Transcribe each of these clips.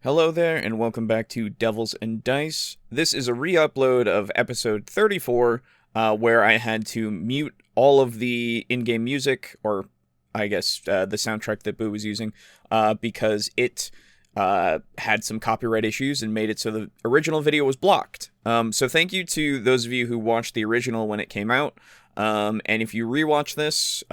Hello there, and welcome back to Devils and Dice. This is a re-upload of episode 34, where I had to mute all of the in-game music, or I guess the soundtrack that Boo was using, because it had some copyright issues and made it so the original video was blocked. So thank you to those of you who watched the original when it came out, and if you rewatch this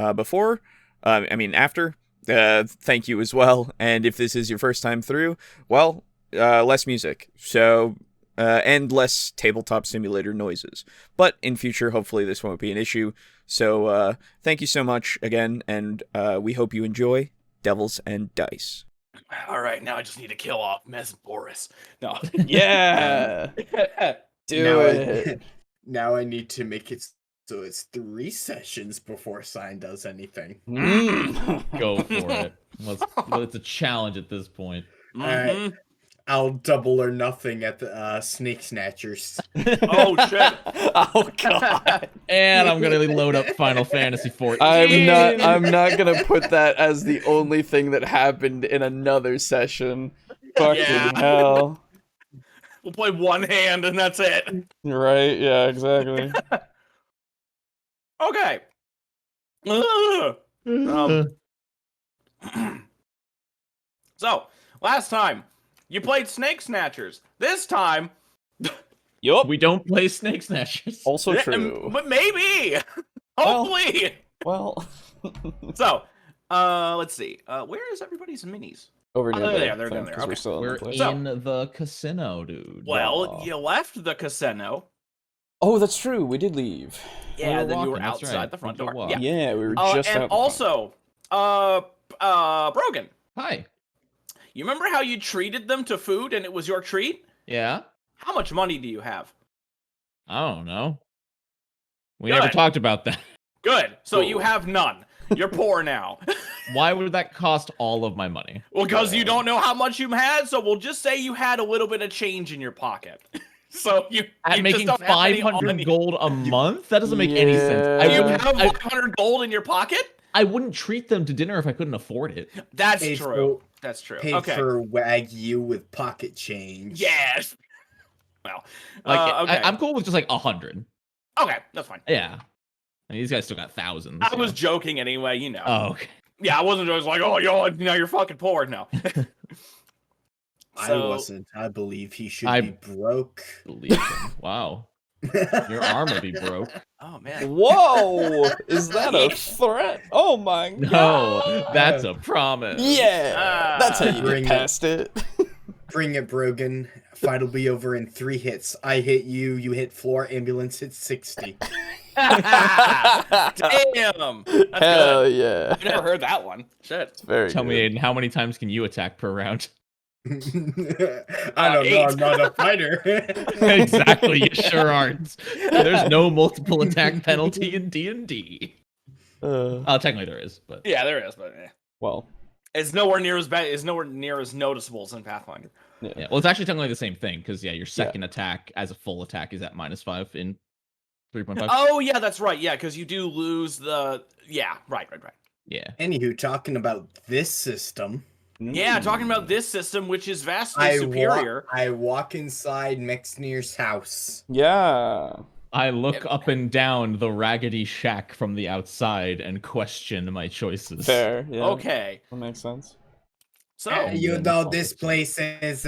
after, thank you as well. And if this is your first time through, well, less music. So, and less tabletop simulator noises. But in future, hopefully this won't be an issue. So, thank you so much again, and we hope you enjoy Devils and Dice. All right, now I just need to kill off Boris. No. Yeah! Do it! Now I need to make it so it's 3 sessions before Sign does anything. Go for it. Well, it's a challenge at this point. Alright, I'll double or nothing at the Snake Snatchers. Oh shit! Oh god! And I'm gonna load up Final Fantasy 14. I'm not gonna put that as the only thing that happened in another session. Fucking hell. We'll play one hand and that's it. Right? Yeah, exactly. Okay. So, last time, you played Snake Snatchers. This time... Yup. We don't play Snake Snatchers. Also true. But maybe! Hopefully! Well. So, let's see. Where is everybody's minis? Over near there, they're down there. We're Okay. still We're in the place. in the casino, dude. Well, you left the casino. Oh, that's true. We did leave. Yeah, were then you were walking, that's outside right. the front We did door. walk. Yeah. Yeah, we were just out. And also, Brogan, Hi. you remember how you treated them to food and it was your treat? Yeah? How much money do you have? I don't know. We Good. never talked about that. Good. So Cool. you have none. You're poor now. Why would that cost all of my money? Well, because you don't know how much you had, so we'll just say you had a little bit of change in your pocket. So you At making just don't have any 500 money. gold a month? That doesn't make any sense. Yeah. You wouldn't- have 500 gold in your pocket? I wouldn't treat them to dinner if I couldn't afford it. That's Paid true. That's true. Paid Okay. for Wagyu with pocket change. Yes. Well, Like, okay. I'm cool with just like 100. Okay, that's fine. Yeah. I mean, these guys still got thousands. I was joking anyway, you know. Oh, okay. Yeah, I wasn't just like, oh, you're fucking poor. No. I wasn't. I believe he should I- be broke. Believe him. Wow. Your arm would be broke. Oh, man. Whoa! Is that a threat? Oh my god! No, that's a promise. Yeah! That's how you Bring get it. past it. Bring it, Brogan. Fight will be over in 3 hits. I hit you, you hit floor, ambulance hits 60. Damn. That's Hell good. yeah. I never heard that one. Shit. It's very Tell good. me, Aiden, how many times can you attack per round? I don't know, 8. I'm not a fighter. Exactly, you sure aren't. There's no multiple attack penalty in D&D. Technically there is, but Yeah, there is, but Well, it's nowhere near as bad. It's nowhere near as noticeable as in Pathfinder. yeah. Well, it's actually technically the same thing because your second attack as a full attack is at -5 in 3.5. Oh, yeah, that's right. Yeah, because you do lose the... Yeah, right. Yeah. Anywho, talking about this system, Yeah, talking about this system, which is vastly superior. I walk inside Mexnir's house. Yeah. I look up and down the raggedy shack from the outside and question my choices. Fair. Yeah. Okay, That makes sense. so... You then know, follow this it. place is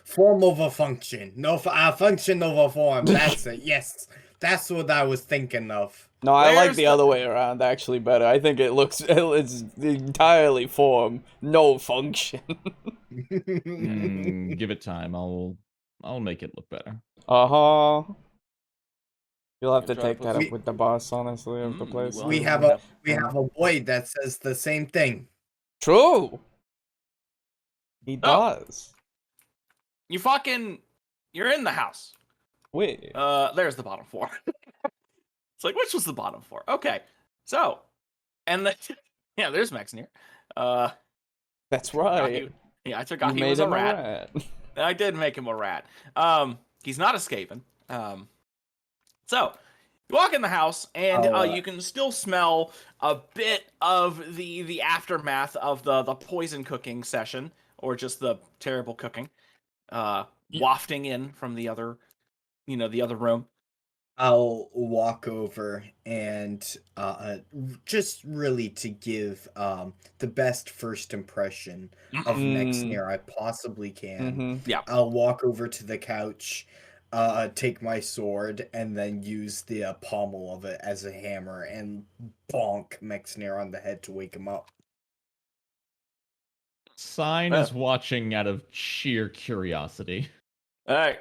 form over function. No, function over form. That's it. Yes, that's what I was thinking of. No, I like Where's the the- other way around actually better. I think it looks it's entirely form, no function. Give it time. I'll make it look better. Uh-huh. You'll have to Try to take put that some- up with the boss, honestly, of the place. well, we I have don't a boy that says the same thing. True. He Oh. does. You're in the house. Wait. There's the bottom floor. It's like, which was the bottom floor? Okay, so, and the... Yeah, there's Mexnir. That's Forgot right. I forgot You he made was a him rat. I did make him a rat. He's not escaping. So you walk in the house, and you can still smell a bit of the aftermath of the poison cooking session. or just the terrible cooking, wafting in from the other, the other room. I'll walk over and just really to give the best first impression of Mexnir I possibly can. Mm-hmm. Yeah. I'll walk over to the couch, take my sword, and then use the pommel of it as a hammer and bonk Mexnir on the head to wake him up. Sign is watching out of sheer curiosity. Hey,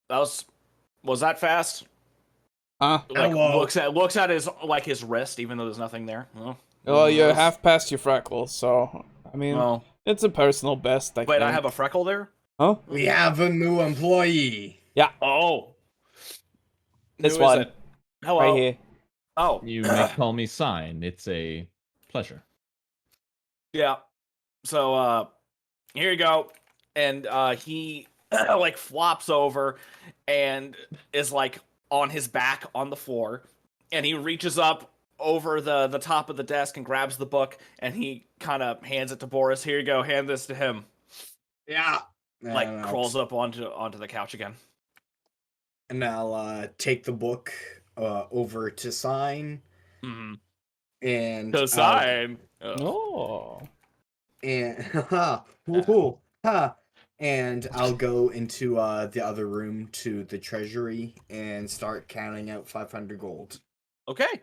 was that fast? Huh? Like Hello. looks at his wrist, even though there's nothing there. Well, you're half past your freckles, so I mean, Well, it's a personal best. I wait, think. I have a freckle there. Huh? We have a new employee. Yeah. Oh, This who is one. it? Hello. Right here. Oh, You may call me Sign. It's a pleasure. yeah. So here you go, and he like flops over and is like on his back on the floor, and he reaches up over the top of the desk and grabs the book, and he kind of hands it to Boris. Here you go, hand this to him. Yeah. Like crawls up onto the couch again. And I'll take the book over to Sign. Mm-hmm. And To sign. Oh. And woohoo, ha. And I'll go into the other room to the treasury and start counting out 500 gold. Okay.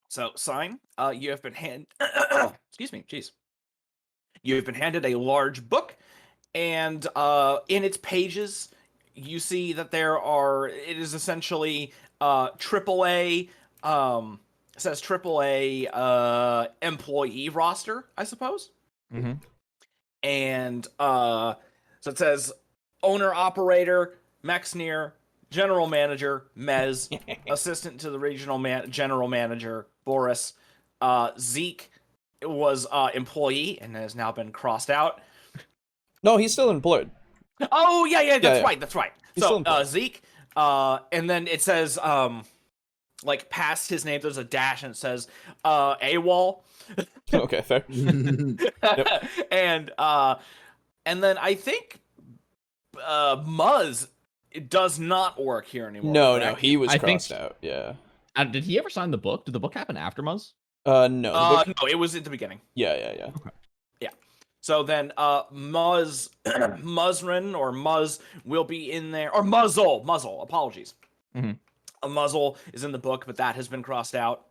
So, Sign, you have been excuse me, jeez. You have been handed a large book, and in its pages, you see that it is essentially AAA, it says AAA employee roster, I suppose. Mm-hmm. And so it says owner operator, Mexnir, general manager, Mez, assistant to the regional general manager, Boris, Zeke was employee and has now been crossed out. No, he's still employed. Oh yeah, that's yeah. right, that's right. He's So still employed. Zeke, and then it says like past his name there's a dash and it says AWOL. Okay, fair. And then I think Muzz does not work here anymore. No, correct? he was I think crossed out. Yeah. Did he ever sign the book? Did the book happen after Muzz? No. the book- No, it was at the beginning. Yeah. So then Muzzrin or Muzz will be in there, or Muzzle, apologies. Mhm. A Muzzle is in the book, but that has been crossed out.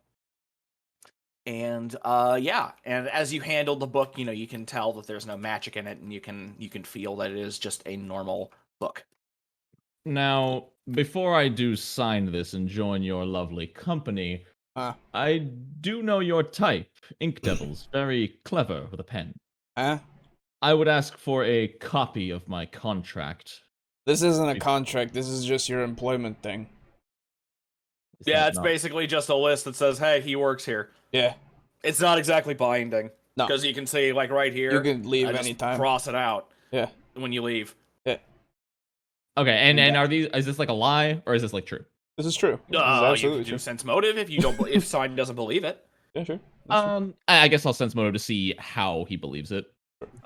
And and as you handle the book, you can tell that there's no magic in it, and you can feel that it is just a normal book. Now, before I do sign this and join your lovely company, I do know your type, Ink Devils, very clever with a pen. I would ask for a copy of my contract. This isn't a contract. This is just your employment thing. Yeah, it's basically just a list that says, "Hey, he works here." Yeah. It's not exactly binding. No. Because you can see, like, right here. You can leave I just anytime. cross it out. Yeah. When you leave. Yeah. Okay, and is this like a lie or is this like true? This is true. This is You absolutely can do true. sense motive if you don't. If Sign doesn't believe it. Yeah, sure. That's true. I guess I'll sense motive to see how he believes it.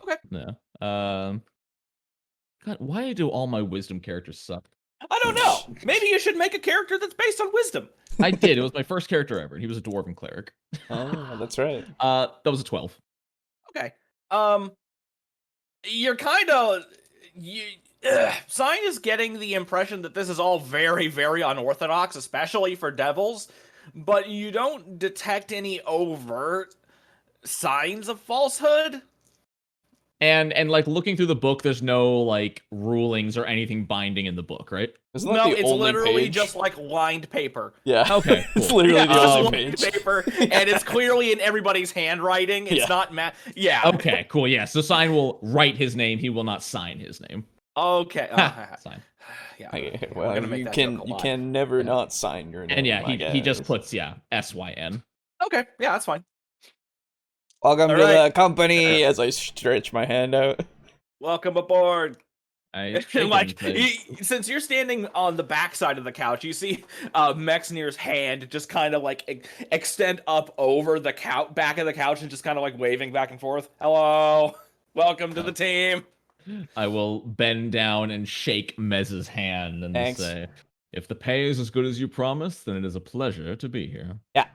Okay. Yeah. God, why do all my wisdom characters suck? I don't know. Maybe you should make a character that's based on wisdom. I did. It was my first character ever. He was a dwarven cleric. Oh, that's right. That was a 12. Okay. You're kind of Sign is getting the impression that this is all very, very unorthodox, especially for devils, but you don't detect any overt signs of falsehood. And like looking through the book, there's no like rulings or anything binding in the book, right? Isn't that No, the it's only literally page? just like lined paper. Yeah. Okay, It's cool. literally Yeah, the just only lined page. paper, and it's clearly in everybody's handwriting. It's Yeah. not yeah. Okay, cool. Yeah, so Sign will write his name. He will not sign his name. Okay. Sign. Yeah. Okay, we're well, gonna make you that can joke a you lot. can never not sign your name. And yeah, I he just guess. puts SYN. Okay. Yeah, that's fine. Welcome All to right. the company as I stretch my hand out. Welcome aboard. I And like, since you're standing on the backside of the couch, you see Mexnir's hand just kind of like extend up over the back of the couch and just kind of like waving back and forth. Hello. Welcome to the team. I will bend down and shake Mez's hand and Thanks. say, if the pay is as good as you promised, then it is a pleasure to be here. Yeah.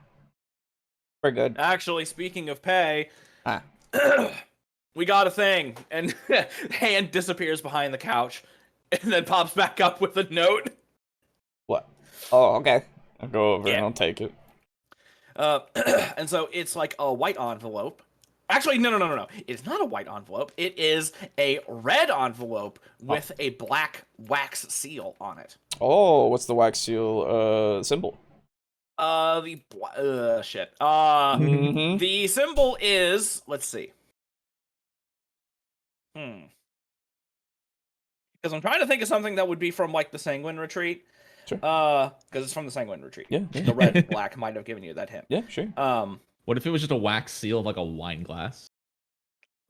We're good. Actually, speaking of pay, Ah. we got a thing. And hand disappears behind the couch and then pops back up with a note. What? Oh, okay. I'll go over Yeah. and I'll take it. And so it's like a white envelope. Actually, no. It's not a white envelope. It is a red envelope with a black wax seal on it. Oh, what's the wax seal symbol? Shit. Mhm. The symbol is, let's see. Because I'm trying to think of something that would be from like the Sanguine Retreat. Sure. Because it's from the Sanguine Retreat. Yeah. The red and black might have given you that hint. Yeah, sure. What if it was just a wax seal of like a wine glass?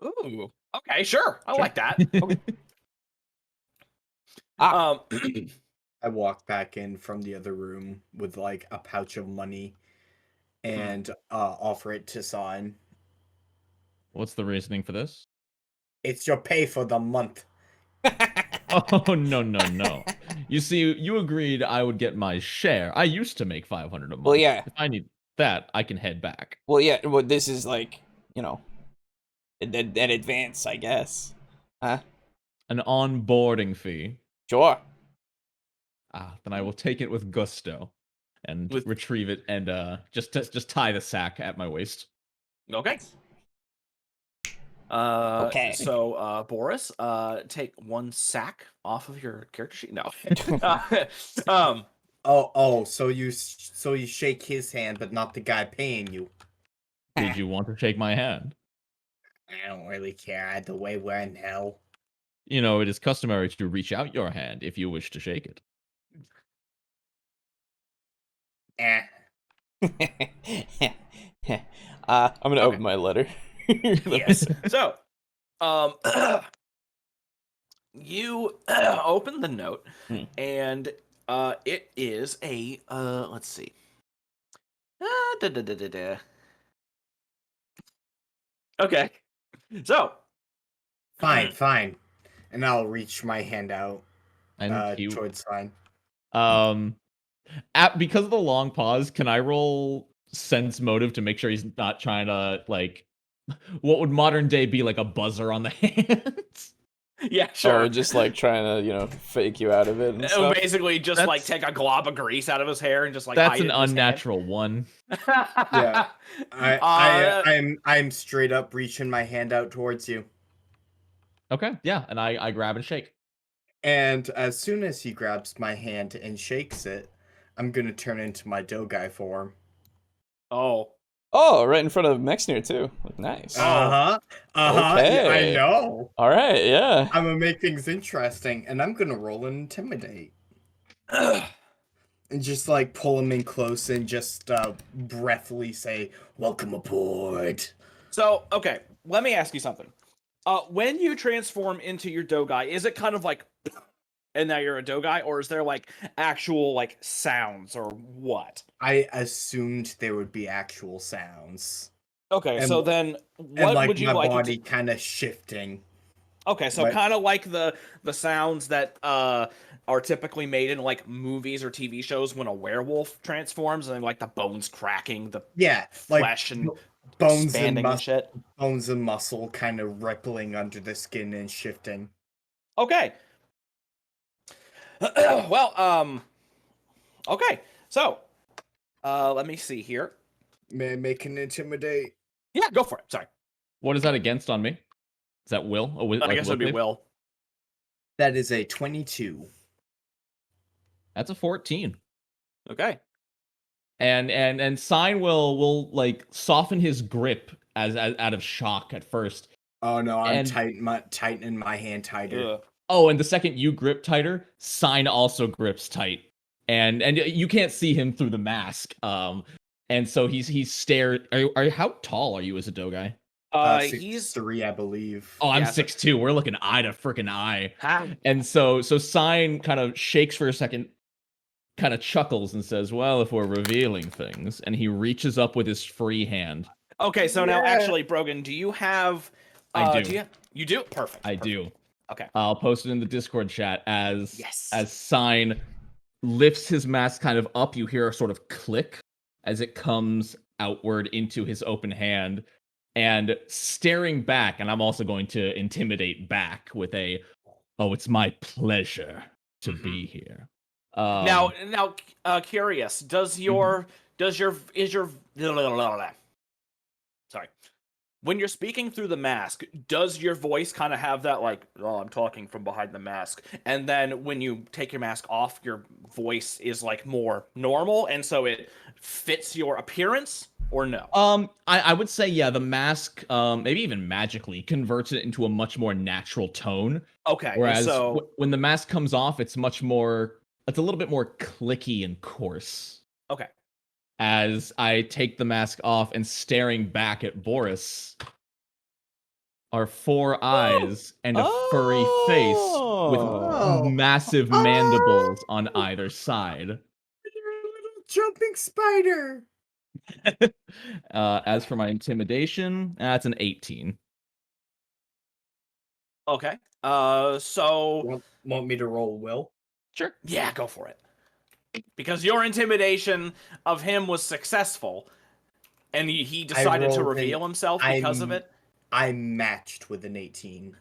Ooh. Okay, sure. I like that. Ah. I walk back in from the other room with like a pouch of money and offer it to sign. What's the reasoning for this? It's your pay for the month. Oh, no. You see, you agreed I would get my share. I used to make 500 a month. Well, yeah. If I need that, I can head back. Well, yeah. Well, this is like, you know, an advance, I guess. Huh? An onboarding fee. Sure. Then I will take it with gusto and retrieve it and just tie the sack at my waist. Okay. Okay. So, Boris, take one sack off of your character sheet. No. So you shake his hand, but not the guy paying you. Did you want to shake my hand? I don't really care. Either way, we're in hell. You know, it is customary to reach out your hand if you wish to shake it. I'm gonna open my letter. Yes. So, you open the note, and it is a let's see. Okay. So, Fine. And I'll reach my hand out And you, towards sign. because of the long pause, can I roll sense motive to make sure he's not trying to like what would modern day be like a buzzer on the hands? yeah, sure. Or just like trying to, fake you out of it and stuff. Basically, just like take a glob of grease out of his hair and just like that's hide an it in his hand. unnatural one. Yeah. I'm straight up reaching my hand out towards you. Okay, yeah, and I grab and shake. And as soon as he grabs my hand and shakes it, I'm gonna turn into my Dogai form. Oh, right in front of Mexner too. Nice. Oh. Okay. I know. All right, yeah. I'm gonna make things interesting, and I'm gonna roll an intimidate. And just like pull him in close and just breathily say, "Welcome aboard." So, okay, let me ask you something. When you transform into your Dogai, is it kind of like, and now you're a Dogai, or is there like actual like sounds or what? I assumed there would be actual sounds. Okay, And- so then what And like would you my like? body kind of shifting. Okay, so Right. kind of like the sounds that are typically made in like movies or TV shows when a werewolf transforms, and like the bones cracking, the Yeah, like flesh and bones expanding and and shit. bones and muscle kind of rippling under the skin and shifting. Okay. Well, okay. So, let me see here. May I make an intimidate? Yeah, go for it. Sorry. What is that against on me? Is that will? I guess it would be Will. That is a 22. That's a 14. Okay. And Sign will like soften his grip as out of shock at first. Oh no, I'm And- tightening my hand tighter. Oh, and the second you grip tighter, Sign also grips tight. And you can't see him through the mask. And so he's stared. How tall are you as a Dogai? He's 3, I believe. Oh, I'm Yeah, so- 6'2". We're looking eye to freaking eye. ha. And so Sign kind of shakes for a second, kind of chuckles and says, "Well, if we're revealing things," and he reaches up with his free hand. Okay, so now Yeah. actually, Brogan, do you have? I do. You do? Perfect. I do. Okay. I'll post it in the Discord chat as Yes. Sign lifts his mask kind of up. You hear a sort of click as it comes outward into his open hand, and staring back. And I'm also going to intimidate back with a, "Oh, it's my pleasure to be here." Now, curious. Does your sorry. When you're speaking through the mask, does your voice kind of have that, like, oh, I'm talking from behind the mask? And then when you take your mask off, your voice is, like, more normal, and so it fits your appearance, or no? I would say, yeah, the mask, maybe even magically, converts it into a much more natural tone. Okay, Whereas so... when the mask comes off, it's a little bit more clicky and coarse. Okay. As I take the mask off and staring back at Boris are 4 eyes and a furry face with massive mandibles on either side. You're a little jumping spider. As for my intimidation, that's an 18. Okay. So... Want me to roll will? Sure. Yeah, go for it. Because your intimidation of him was successful, and he decided to reveal himself because of it. I matched with an 18.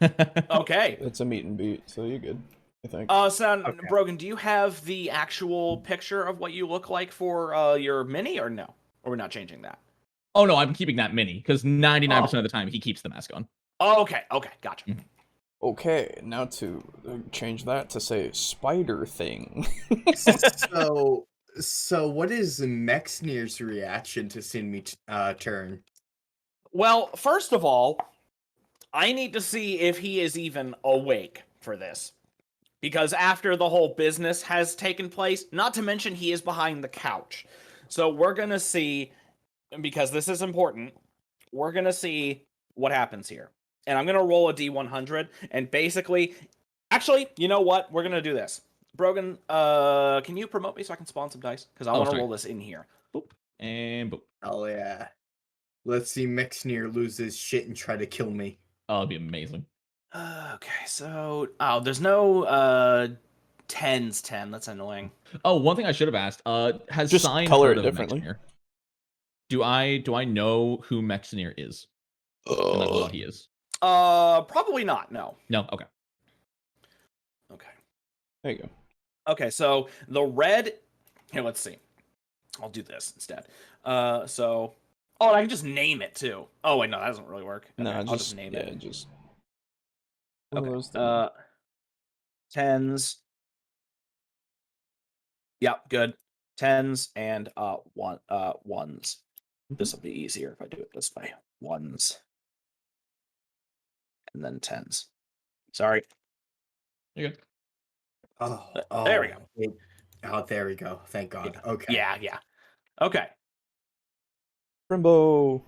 Okay. It's a meet and beat, so you're good, I think. Okay. Brogan, do you have the actual picture of what you look like for your mini, or no? Or we're not changing that? Oh, no, I'm keeping that mini, because 99% of the time he keeps the mask on. Oh, okay, gotcha. Mm-hmm. Okay, now to change that to say spider thing. So what is Mexnir's reaction to seeing me turn? Well, first of all, I need to see if he is even awake for this. Because after the whole business has taken place, not to mention he is behind the couch. So we're going to see, because this is important, we're going to see what happens here. And I'm going to roll a D100, and basically... Actually, you know what? We're going to do this. Brogan, can you promote me so I can spawn some dice? Because I want to roll this in here. Boop. And boop. Oh, yeah. Let's see Mexnir lose his shit and try to kill me. Oh, it'd be amazing. Okay, so... Oh, there's no 10s 10. That's annoying. Oh, one thing I should have asked. Has Just Sign color heard it of differently. Mexnir? Do I know who Mexnir is? And like what he is? Probably not, no. No? Okay. Okay. There you go. Okay, so the red... Here, let's see. I'll do this instead. So... Oh, I can just name it, too. Oh, wait, no, that doesn't really work. Okay, No, I'll just name it. Just... Okay. 10s. Yep, good. 10s and 1s. This will be easier if I do it this way. 1s. And then 10s. Sorry. You're good. Oh, there we go. Oh, there we go. Thank God. Yeah. Okay. Yeah. Okay. Rimbo.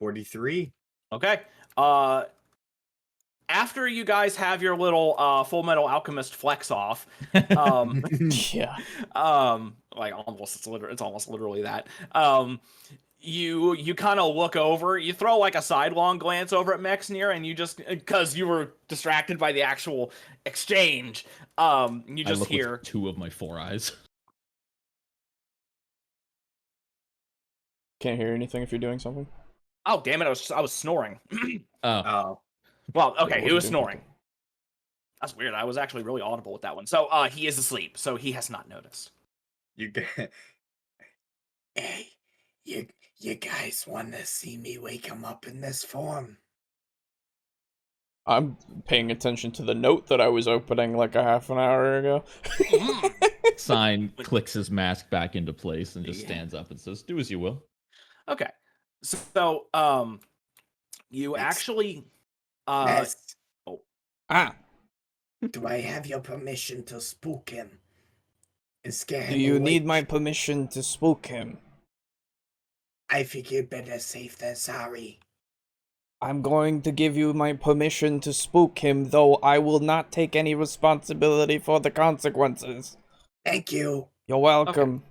$43. Okay. After you guys have your little Full Metal Alchemist flex off, Yeah. like it's almost literally that. You kind of look over, you throw like a sidelong glance over at Mexnir, and you just, because you were distracted by the actual exchange, you just hear with 2 of my 4 eyes. Can't hear anything if you're doing something. Oh, damn it, I was snoring. Oh. Well, okay, What he was are you doing? snoring. That's weird. I was actually really audible with that one. So, he is asleep, so he has not noticed. Hey, you guys want to see me wake him up in this form? I'm paying attention to the note that I was opening like a half an hour ago. Sign clicks his mask back into place and just stands up and says, "Do as you will." Okay. So, you actually... Yes. Oh. Do I have your permission to spook him? And scare him Do you awake? need my permission to spook him? I figured better safe than sorry. I'm going to give you my permission to spook him, though I will not take any responsibility for the consequences. Thank you. You're welcome.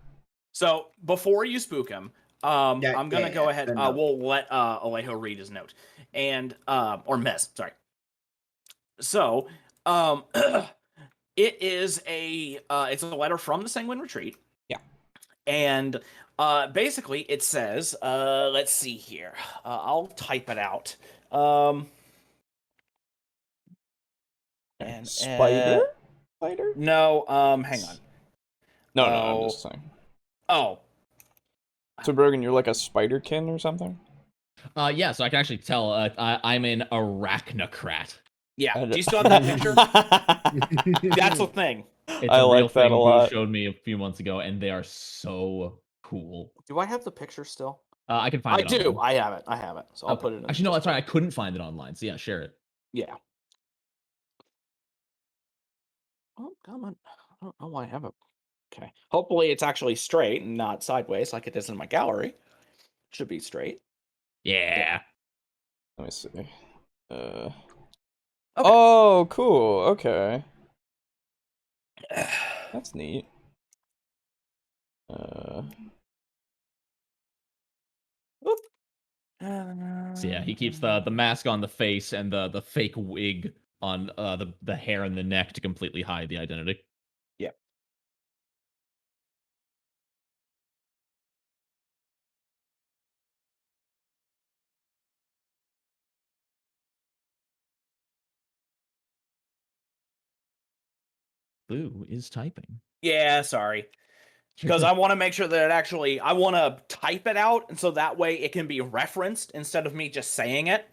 So, before you spook him, I'm gonna go ahead. the note. We'll let Alejo read his note, and or Mez, sorry. So, it is it's a letter from the Sanguine Retreat. Yeah. And basically it says, let's see here. I'll type it out. And Spider? Spider? No, hang on. No, I'm just saying. Oh. So Brogan, you're like a spiderkin or something? Yeah, so I can actually tell I'm an arachnocrat. Yeah. Do you still have that picture? That's the thing. It's I a real like that thing a Boo lot. showed me a few months ago, and they are so cool. Do I have the picture still? I can find it. I do. Online. I have it. So I'll put it in. Actually, no, that's right. I couldn't find it online. So yeah, share it. Yeah. Oh, come on. I don't know why I have it. Okay. Hopefully it's actually straight and not sideways like it is in my gallery. Should be straight. Yeah. Let me see. Okay. Oh, cool. Okay. That's neat. So yeah, he keeps the mask on the face and the fake wig on the hair and the neck to completely hide the identity. Yeah. Boo is typing. Yeah, sorry. Because I want to make sure that I want to type it out, and so that way it can be referenced instead of me just saying it.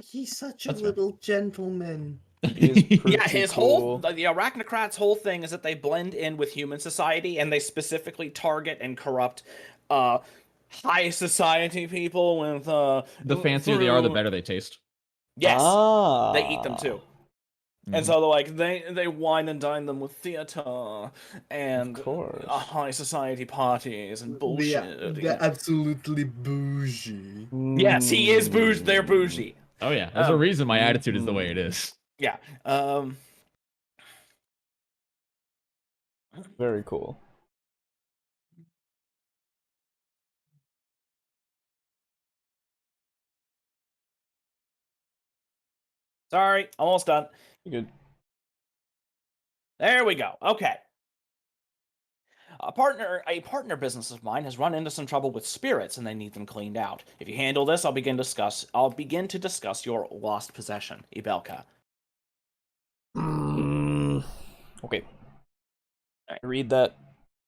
He's such a That's fair. little gentleman. Yeah, his whole the arachnocrats' whole thing is that they blend in with human society, and they specifically target and corrupt high society people with The fancier they are, the better they taste. Yes, Ah. they eat them too. And so like they wine and dine them with theater and Of course. high society parties and bullshit. They're absolutely bougie. Yes, he is bougie. They're bougie. Oh yeah, there's a reason my attitude is the way it is. Yeah. Very cool. Sorry, almost done. Good. There we go. Okay. A partner business of mine has run into some trouble with spirits, and they need them cleaned out. If you handle this, I'll begin to discuss your lost possession, Ibelka. Okay. I read that.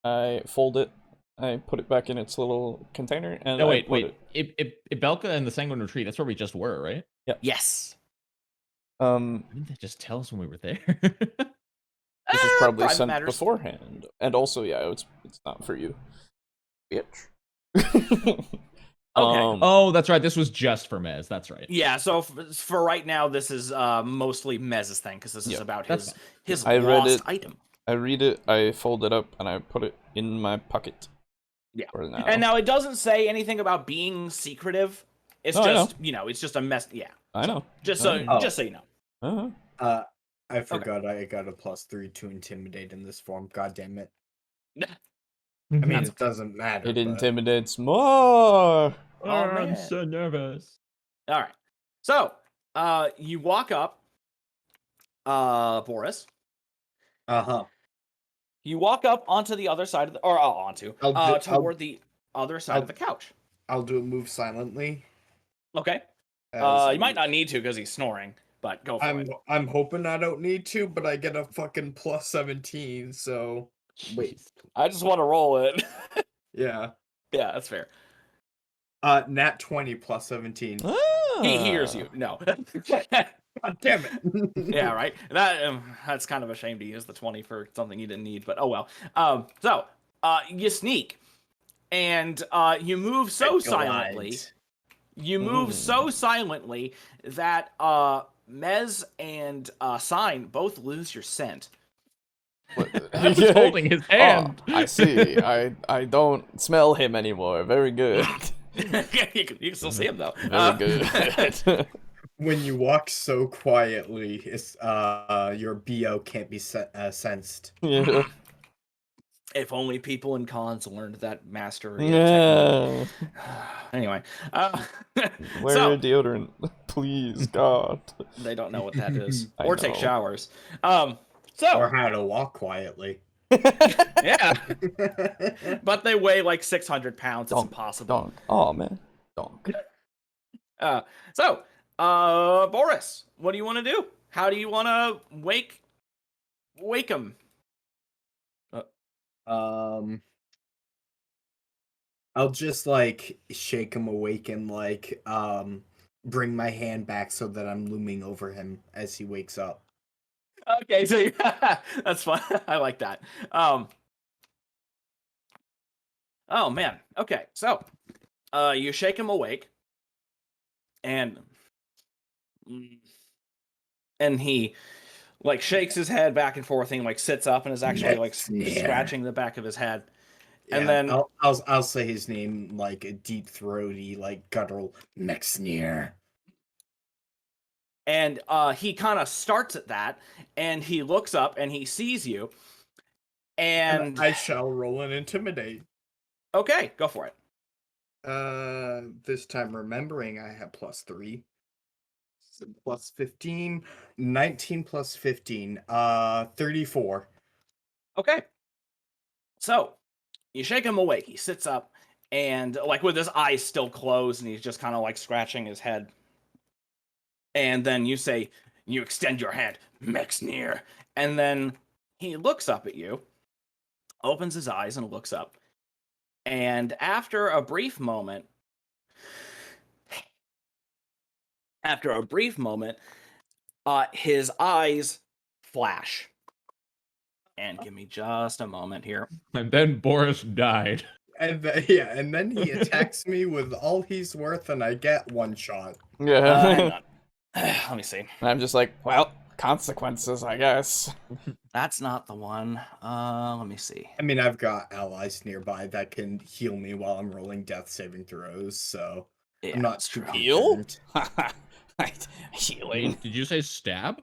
I fold it. I put it back in its little container, and No, I wait. put it. Ibelka and the Sanguine Retreat, that's where we just were, right? Yes. Why didn't they just tell us when we were there? This was probably private sent matters. beforehand, and also, yeah, it's not for you, bitch. Okay. Oh, that's right. This was just for Mez. That's right. Yeah, so for right now, this is mostly Mez's thing, because this is about his I read lost it. item. I read it, I fold it up, and I put it in my pocket. Yeah. For now. And now it doesn't say anything about being secretive. It's just, it's just a mess. Yeah. I know. Just so you know. Uh-huh. I forgot I got a +3 to intimidate in this form. God damn it. I mean, it doesn't matter. It but... intimidates more. Oh, I'm man. so nervous. All right. So, you walk up, Boris. Uh-huh. You walk up onto the other side of the, toward the other side of the couch. I'll do a move silently. Okay. You might not need to because he's snoring, but go for it. I'm hoping I don't need to, but I get a fucking +17, so wait. I just want to roll it. Yeah. Yeah, that's fair. Nat 20 +17. He hears you. No. God damn it. Yeah, right. That's kind of a shame to use the 20 for something you didn't need, but oh well. So you sneak, and you move so silently. You move so silently that Mez and Sign both lose your scent. I was holding his hand. Oh, I see. I don't smell him anymore. Very good. You can still see him though. Very good. When you walk so quietly, it's your BO can't be sensed. Yeah. If only people in cons learned that mastery. Yeah. Anyway, Wear so your deodorant, please, God. they don't know what that is, I or take know. showers. Or So how to walk quietly. yeah, but they weigh like 600 pounds. It's impossible. Donk. Oh man, donk. So, Boris, what do you want to do? How do you want to wake him? I'll just like shake him awake and like bring my hand back so that I'm looming over him as he wakes up. Okay, so that's fun. I like that. Oh man. Okay, so you shake him awake, and he like shakes his head back and forth and like sits up and is actually like scratching the back of his head. Yeah, And then I'll say his name like a deep throaty, like guttural Mexneer. And he kind of starts at that, and he looks up and he sees you. And I shall roll an intimidate. Okay, go for it. This time remembering I have +3. So plus 15, 19 plus 15, 34. Okay. So you shake him awake. He sits up and like with his eyes still closed, and he's just kind of like scratching his head. And then you say, you extend your hand, Mexneer. And then he looks up at you, opens his eyes and looks up. And after a brief moment, his eyes flash. And give me just a moment here. And then Boris died. And then he attacks me with all he's worth, and I get one shot. Yeah. Hang on. Let me see. And I'm just like, well, consequences, I guess. That's not the one. Let me see. I mean, I've got allies nearby that can heal me while I'm rolling death saving throws, so Yeah, I'm not that's too true. Heal? concerned. Healing. Did you say stab?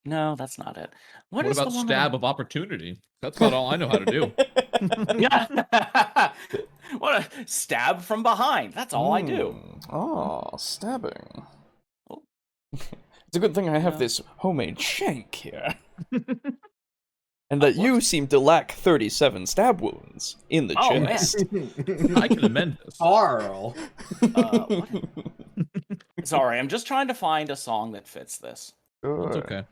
No, that's not it. What is about the one stab of opportunity? That's about all I know how to do. Yeah. What a stab from behind. That's all I do. Oh, stabbing. Oh. It's a good thing I have Yeah. this homemade shank here. And that you seem to lack 37 stab wounds in the Oh, man. chest. I can amend this. Carl. What? Sorry, I'm just trying to find a song that fits this. It's okay.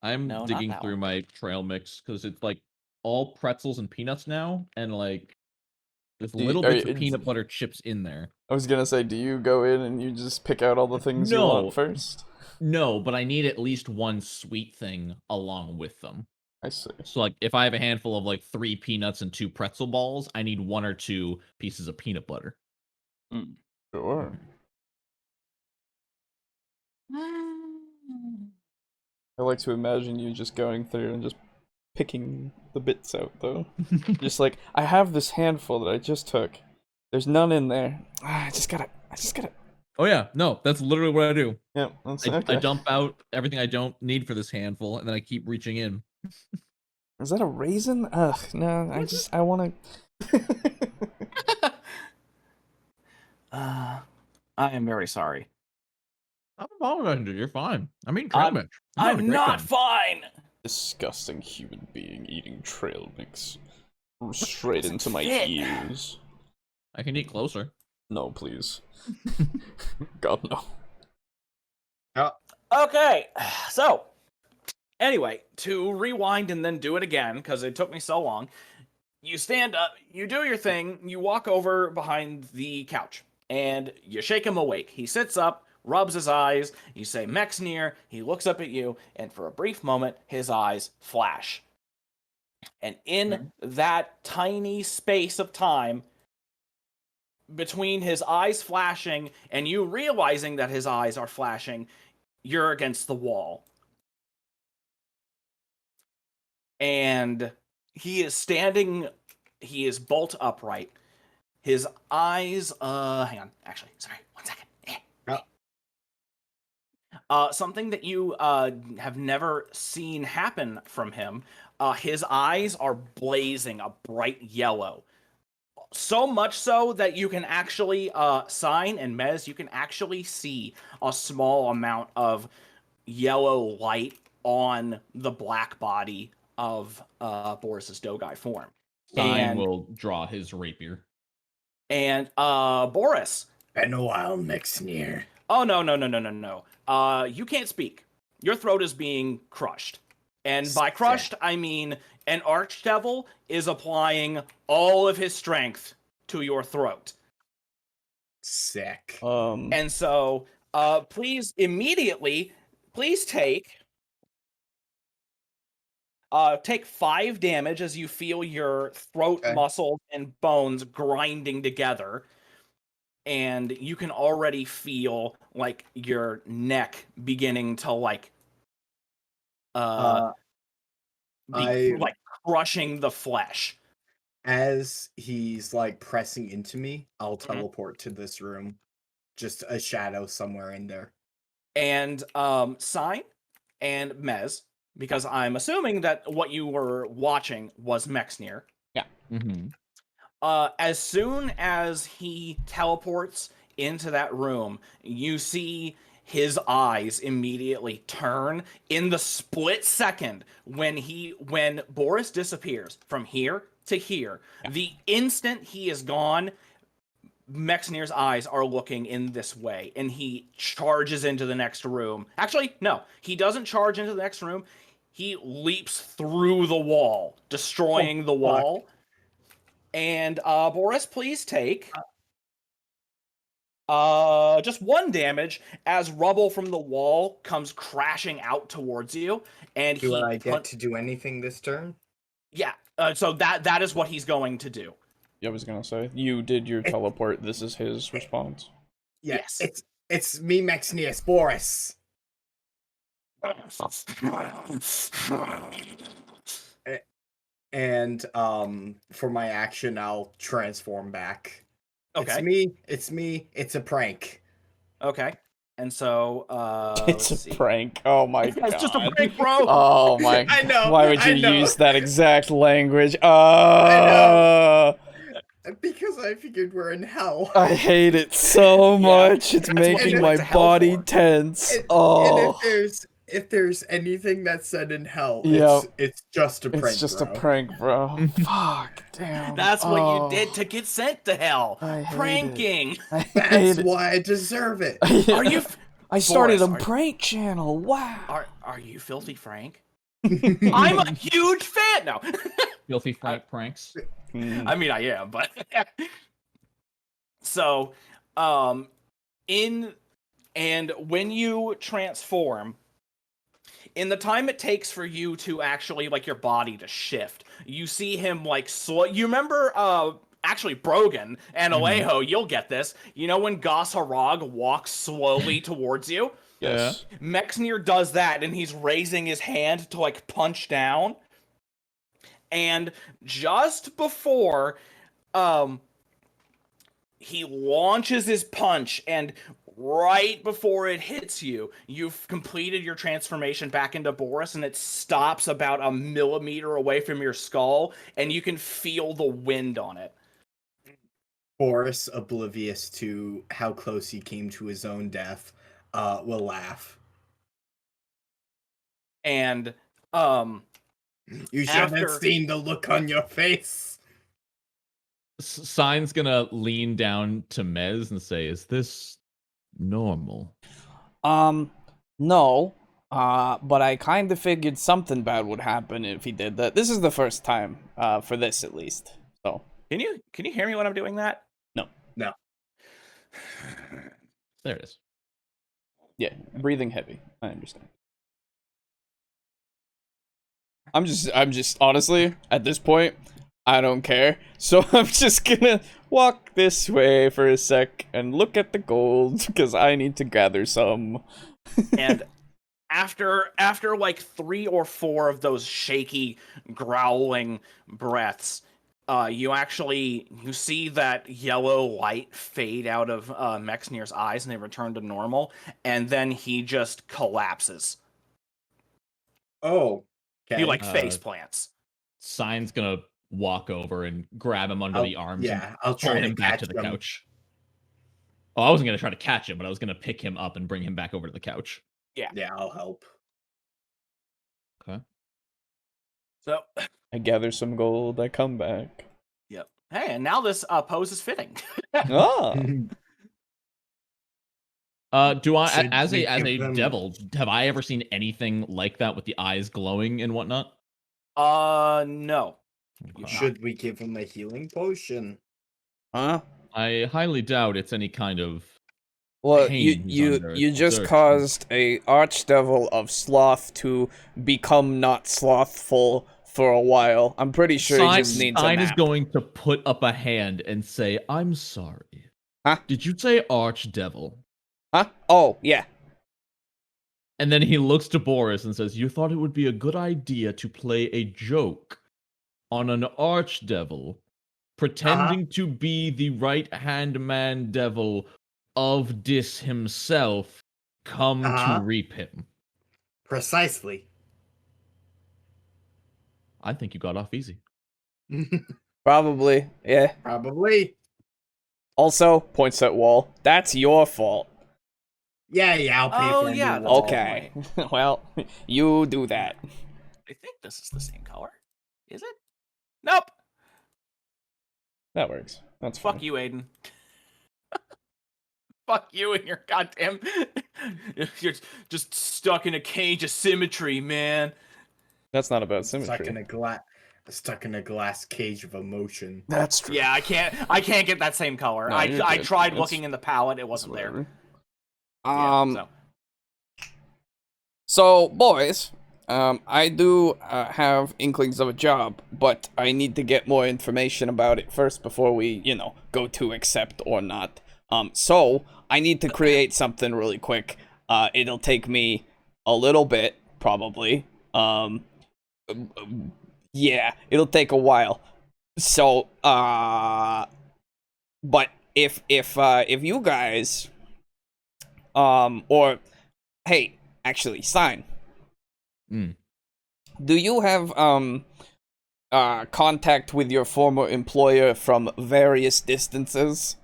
I'm No, not digging that through one. my trail mix because it's like all pretzels and peanuts now, and like there's little bits of peanut butter chips in there. I was gonna say, do you go in and you just pick out all the things you want first? No, but I need at least one sweet thing along with them. I see. So like if I have a handful of like 3 peanuts and 2 pretzel balls, I need 1 or 2 pieces of peanut butter. Sure. I like to imagine you just going through and just picking the bits out, though. Just like, I have this handful that I just took. There's none in there. I just gotta. Oh yeah, no, that's literally what I do. Yeah, that's I okay. dump out everything I don't need for this handful, and then I keep reaching in. Is that a raisin? Ugh, no, I wanna... I am very sorry. I'm apologizing to you. You're fine. I mean, trail mix. I'm not fine. Disgusting human being eating trail mix. Straight into my fit. ears. I can eat closer. No, please. God, no. Okay, so anyway, to rewind and then do it again, because it took me so long, you stand up, you do your thing, you walk over behind the couch, and you shake him awake. He sits up, rubs his eyes, you say, Mexneer, he looks up at you, and for a brief moment, his eyes flash. And in that tiny space of time, between his eyes flashing and you realizing that his eyes are flashing, you're against the wall. And he is standing, he is bolt upright. His eyes, hang on, actually, sorry, 1 second. something that you have never seen happen from him. His eyes are blazing a bright yellow. So much so that you can actually, Sign and Mez, you can actually see a small amount of yellow light on the black body of Boris's Dogai form. Sign will draw his rapier. And Boris. Been a while, Mexnir. Oh, no. You can't speak. Your throat is being crushed. And by crushed, I mean an archdevil is applying all of his strength to your throat. Sick. And so, please take 5 damage as you feel your throat muscles and bones grinding together. And you can already feel like your neck beginning to like crushing the flesh. As he's like pressing into me, I'll teleport to this room. Just a shadow somewhere in there. And Sign and Mez, because I'm assuming that what you were watching was Mexnir. Yeah. Mm-hmm. As soon as he teleports into that room, you see his eyes immediately turn in the split second when Boris disappears from here to here. Yeah. The instant he is gone, Mexnir's eyes are looking in this way, and he charges into the next room. Actually, no, he doesn't charge into the next room. He leaps through the wall, destroying the wall. And Boris, please take just 1 damage as rubble from the wall comes crashing out towards you. And do I get to do anything this turn? Yeah. So that is what he's going to do. Yeah, I was gonna say you did your teleport. This is his response. Yes. It's me, Mexnir, Boris. And for my action, I'll transform back. Okay. It's me. It's a prank. Okay. And so it's a prank. Oh my god. It's just a prank, bro. Oh my. I know. Why would you use that exact language? I know. Because I figured we're in hell. I hate it so much. It's making my body tense. And if there's anything that's said in hell, it's just a prank. It's just a prank, bro. Fuck, damn. That's what you did to get sent to hell. Pranking. That's why I deserve it. Are you? I started a prank channel. Wow. Are you Filthy Frank? I'm a huge fan. No. Filthy Frank pranks. I mean, I am, but so, when you transform, in the time it takes for you to actually, like, your body to shift, you see him, like, you remember, actually, Brogan and Alejo, you'll get this. You know when Goss Harag walks slowly towards you? Yes. Mexnir does that, and he's raising his hand to, like, punch down. And just before he launches his punch, and right before it hits you, you've completed your transformation back into Boris, and it stops about a millimeter away from your skull, and you can feel the wind on it. Boris, oblivious to how close he came to his own death, will laugh. And, you should have seen the look on your face. Sign's gonna lean down to Mez and say, "Is this normal?" No. But I kind of figured something bad would happen if he did that. This is the first time, for this at least. So. Can you hear me when I'm doing that? No. There it is. Yeah, breathing heavy. I understand. I'm just honestly, at this point, I don't care. So I'm just gonna walk this way for a sec and look at the gold, because I need to gather some. And after like 3 or 4 of those shaky, growling breaths, you see that yellow light fade out of Mexnir's eyes, and they return to normal, and then he just collapses. Oh, okay. He like face plants. Sign's gonna walk over and grab him under the arms and I'll pull try him back to the couch. Oh, I wasn't gonna try to catch him, but I was gonna pick him up and bring him back over to the couch. Yeah, I'll help. Okay. So I gather some gold. I come back. Yep. Hey, and now this pose is fitting. Ah. Do I, Should as we a give them- devil, have I ever seen anything like that with the eyes glowing and whatnot? No. Okay. Should we give him a healing potion? Huh? I highly doubt it's any kind of. Well, pain he's under you just exertion. caused a archdevil of sloth to become not slothful for a while. I'm pretty sure he just needs a Sign is nap. going to put up a hand and say, "I'm sorry." Huh? Did you say archdevil? Huh? Oh, yeah. And then he looks to Boris and says, "You thought it would be a good idea to play a joke on an archdevil, pretending to be the right-hand man devil of Dis himself, come to reap him." Precisely. I think you got off easy. Probably. Yeah. Probably. Also, points at wall. That's your fault. Yeah, I'll pay Oh, for a yeah, new that's wall. Okay. Well, you do that. I think this is the same color. Is it? Nope. That works. That's fine. Fuck you, Aiden. Fuck you and your goddamn. You're just stuck in a cage of symmetry, man. That's not about symmetry. Stuck in a glass cage of emotion. That's true. Yeah, I can't get that same color. No, I you're good. tried It's- looking in the palette, it wasn't there. Whatever. Yeah, So, boys, I do have inklings of a job, but I need to get more information about it first before we, go to accept or not. So I need to create something really quick. It'll take me a little bit, probably. Yeah, it'll take a while. So, but if you guys, or, hey, actually, Sign. Do you have, contact with your former employer from various distances?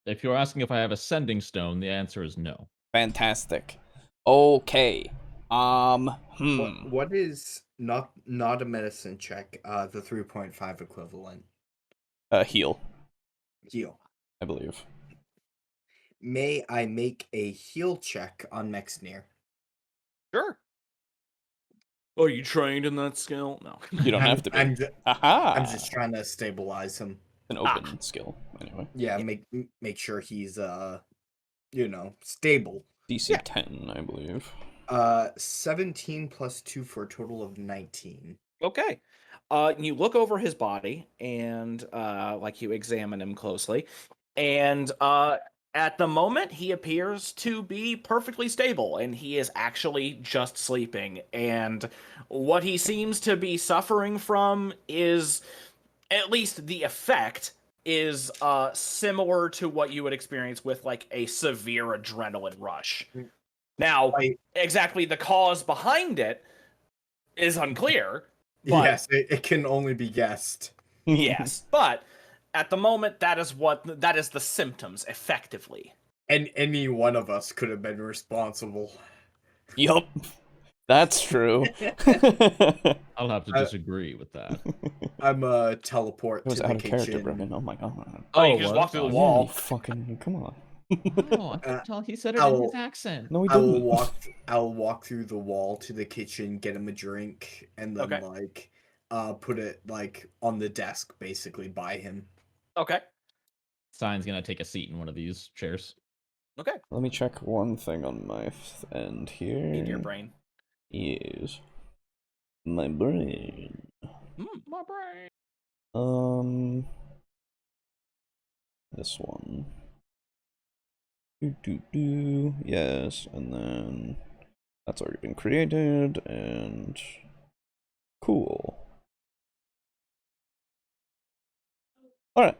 If you're asking if I have a sending stone, the answer is no. Fantastic. Okay. What is not a medicine check? The 3.5 equivalent. Heal, Heal. I believe. May I make a heal check on Mexnir? Sure. Oh, are you trained in that skill? No. You don't have to be. I'm Aha! just trying to stabilize him. An open skill, anyway. Yeah, make sure he's stable. DC 10, I believe. 17 plus 2 for a total of 19. Okay. You look over his body and you examine him closely, and at the moment he appears to be perfectly stable, and he is actually just sleeping. And what he seems to be suffering from is, at least the effect is similar to what you would experience with a severe adrenaline rush. Now, exactly the cause behind it is unclear. But, Yes, it can only be guessed. Yes, but at the moment, that is the symptoms, effectively. And any one of us could have been responsible. Yup. That's true. I'll have to disagree with that. I'm teleport It was to out the of character, kitchen. Brogan. Oh my god. Oh, you just walk through the Yeah, wall. you fucking, come on. Oh, he said it in his accent. No, he I will didn't. I'll walk through the wall to the kitchen, get him a drink, and then put it on the desk basically by him. Okay. Sign's gonna take a seat in one of these chairs. Okay. Let me check one thing on my end here. In your brain. Yes. My brain. My brain. This one. Yes, and then that's already been created, and cool. All right.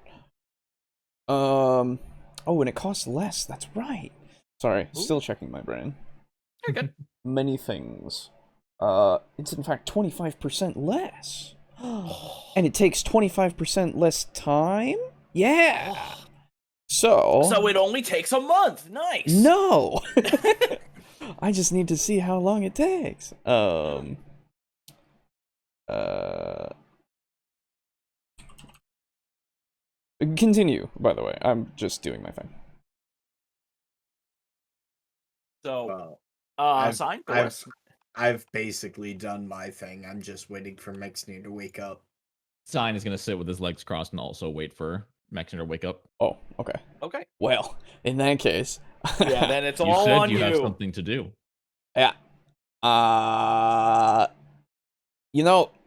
Oh, and it costs less. That's right. Sorry, still checking my brain. You're good. Many things. It's in fact 25% less. And it takes 25% less time? Yeah. So it only takes a month. Nice. No. I just need to see how long it takes. Continue, by the way. I'm just doing my thing. So, I've- sign Doris. I've basically done my thing. I'm just waiting for Mexnir to wake up. Sign is gonna sit with his legs crossed and also wait for Mexner to wake up. Oh, okay. Okay. Well, in that case, Yeah, then it's You all said on you you. have something to do. yeah.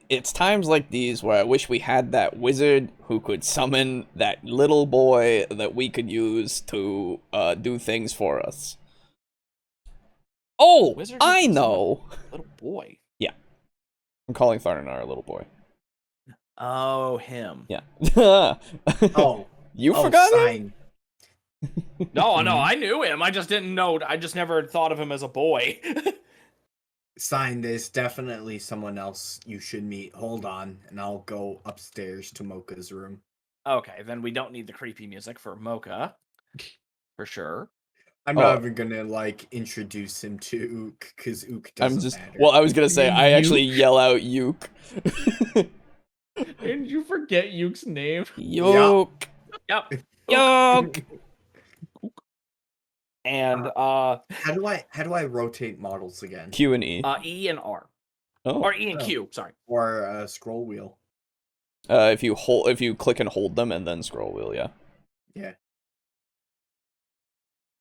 It's times like these where I wish we had that wizard who could summon that little boy that we could use to do things for us. Oh, Wizard who I can know. Little boy. I'm calling Tharnar a little boy. Oh, him. Yeah. Oh, You forgot him? sign. No, I knew him. I just didn't know. I just never thought of him as a boy. Sign. There's definitely someone else you should meet. Hold on, and I'll go upstairs to Mocha's room. Okay, then we don't need the creepy music for Mocha. For sure. I'm not even gonna like introduce him to Ook because Ook doesn't matter. Well, I was gonna say I actually yell out Yuke. Did you forget Yuke's name? Yuke. Yep. Yuke. And how do I rotate models again? Q and E. E and R. Oh. Or E and Q, sorry. Or scroll wheel. If you click and hold them and then scroll wheel, yeah. Yeah.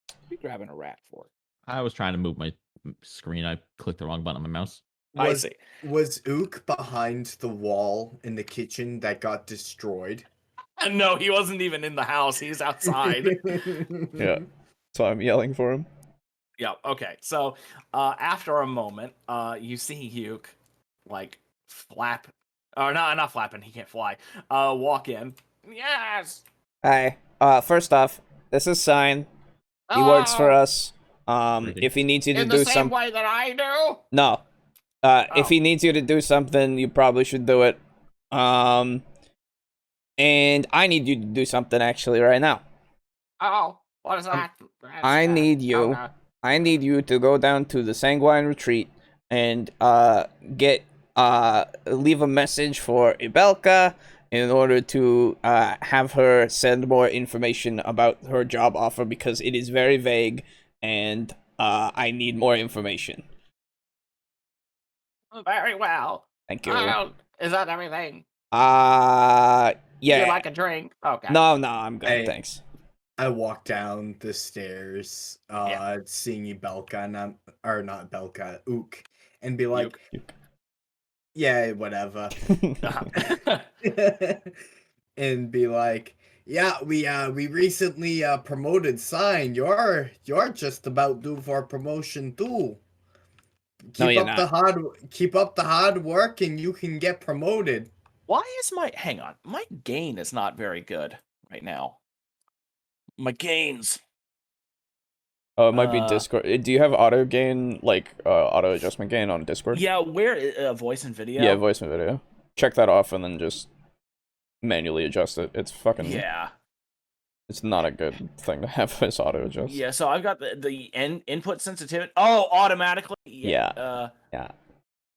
What are you grabbing a rat for? I was trying to move my screen. I clicked the wrong button on my mouse. I see. Was Ook behind the wall in the kitchen that got destroyed? No, he wasn't even in the house. He's outside. Yeah. So I'm yelling for him. Yeah, okay. So, after a moment, you see Yuke, like, flap, or not flapping, he can't fly, walk in. Yes! Hi. First off, this is Sign. He works for us. If he needs you to in do the same something... way that I do? No. If he needs you to do something, you probably should do it. And I need you to do something, actually, right now. Oh, what is that? I need you. I need you to go down to the Sanguine Retreat and leave a message for Ibelka in order to have her send more information about her job offer because it is very vague and I need more information. Very well. Thank you. Is that everything? Yeah. You like a drink? Okay. No, I'm good. Thanks. I walk down the stairs, seeing Ibelka, and not Belka, Ook, and be like, yeah, whatever. And be like, yeah, we recently promoted Sign. You're just about due for promotion too. Keep up the hard work, and you can get promoted. Why is my gain is not very good right now. My gains. Oh, it might be Discord. Do you have auto gain, like auto adjustment gain on Discord? Yeah, where voice and video? Yeah, voice and video. Check that off and then just manually adjust it. It's fucking... Yeah. It's not a good thing to have as auto adjust. Yeah, so I've got the input sensitivity. Oh, automatically? Yeah.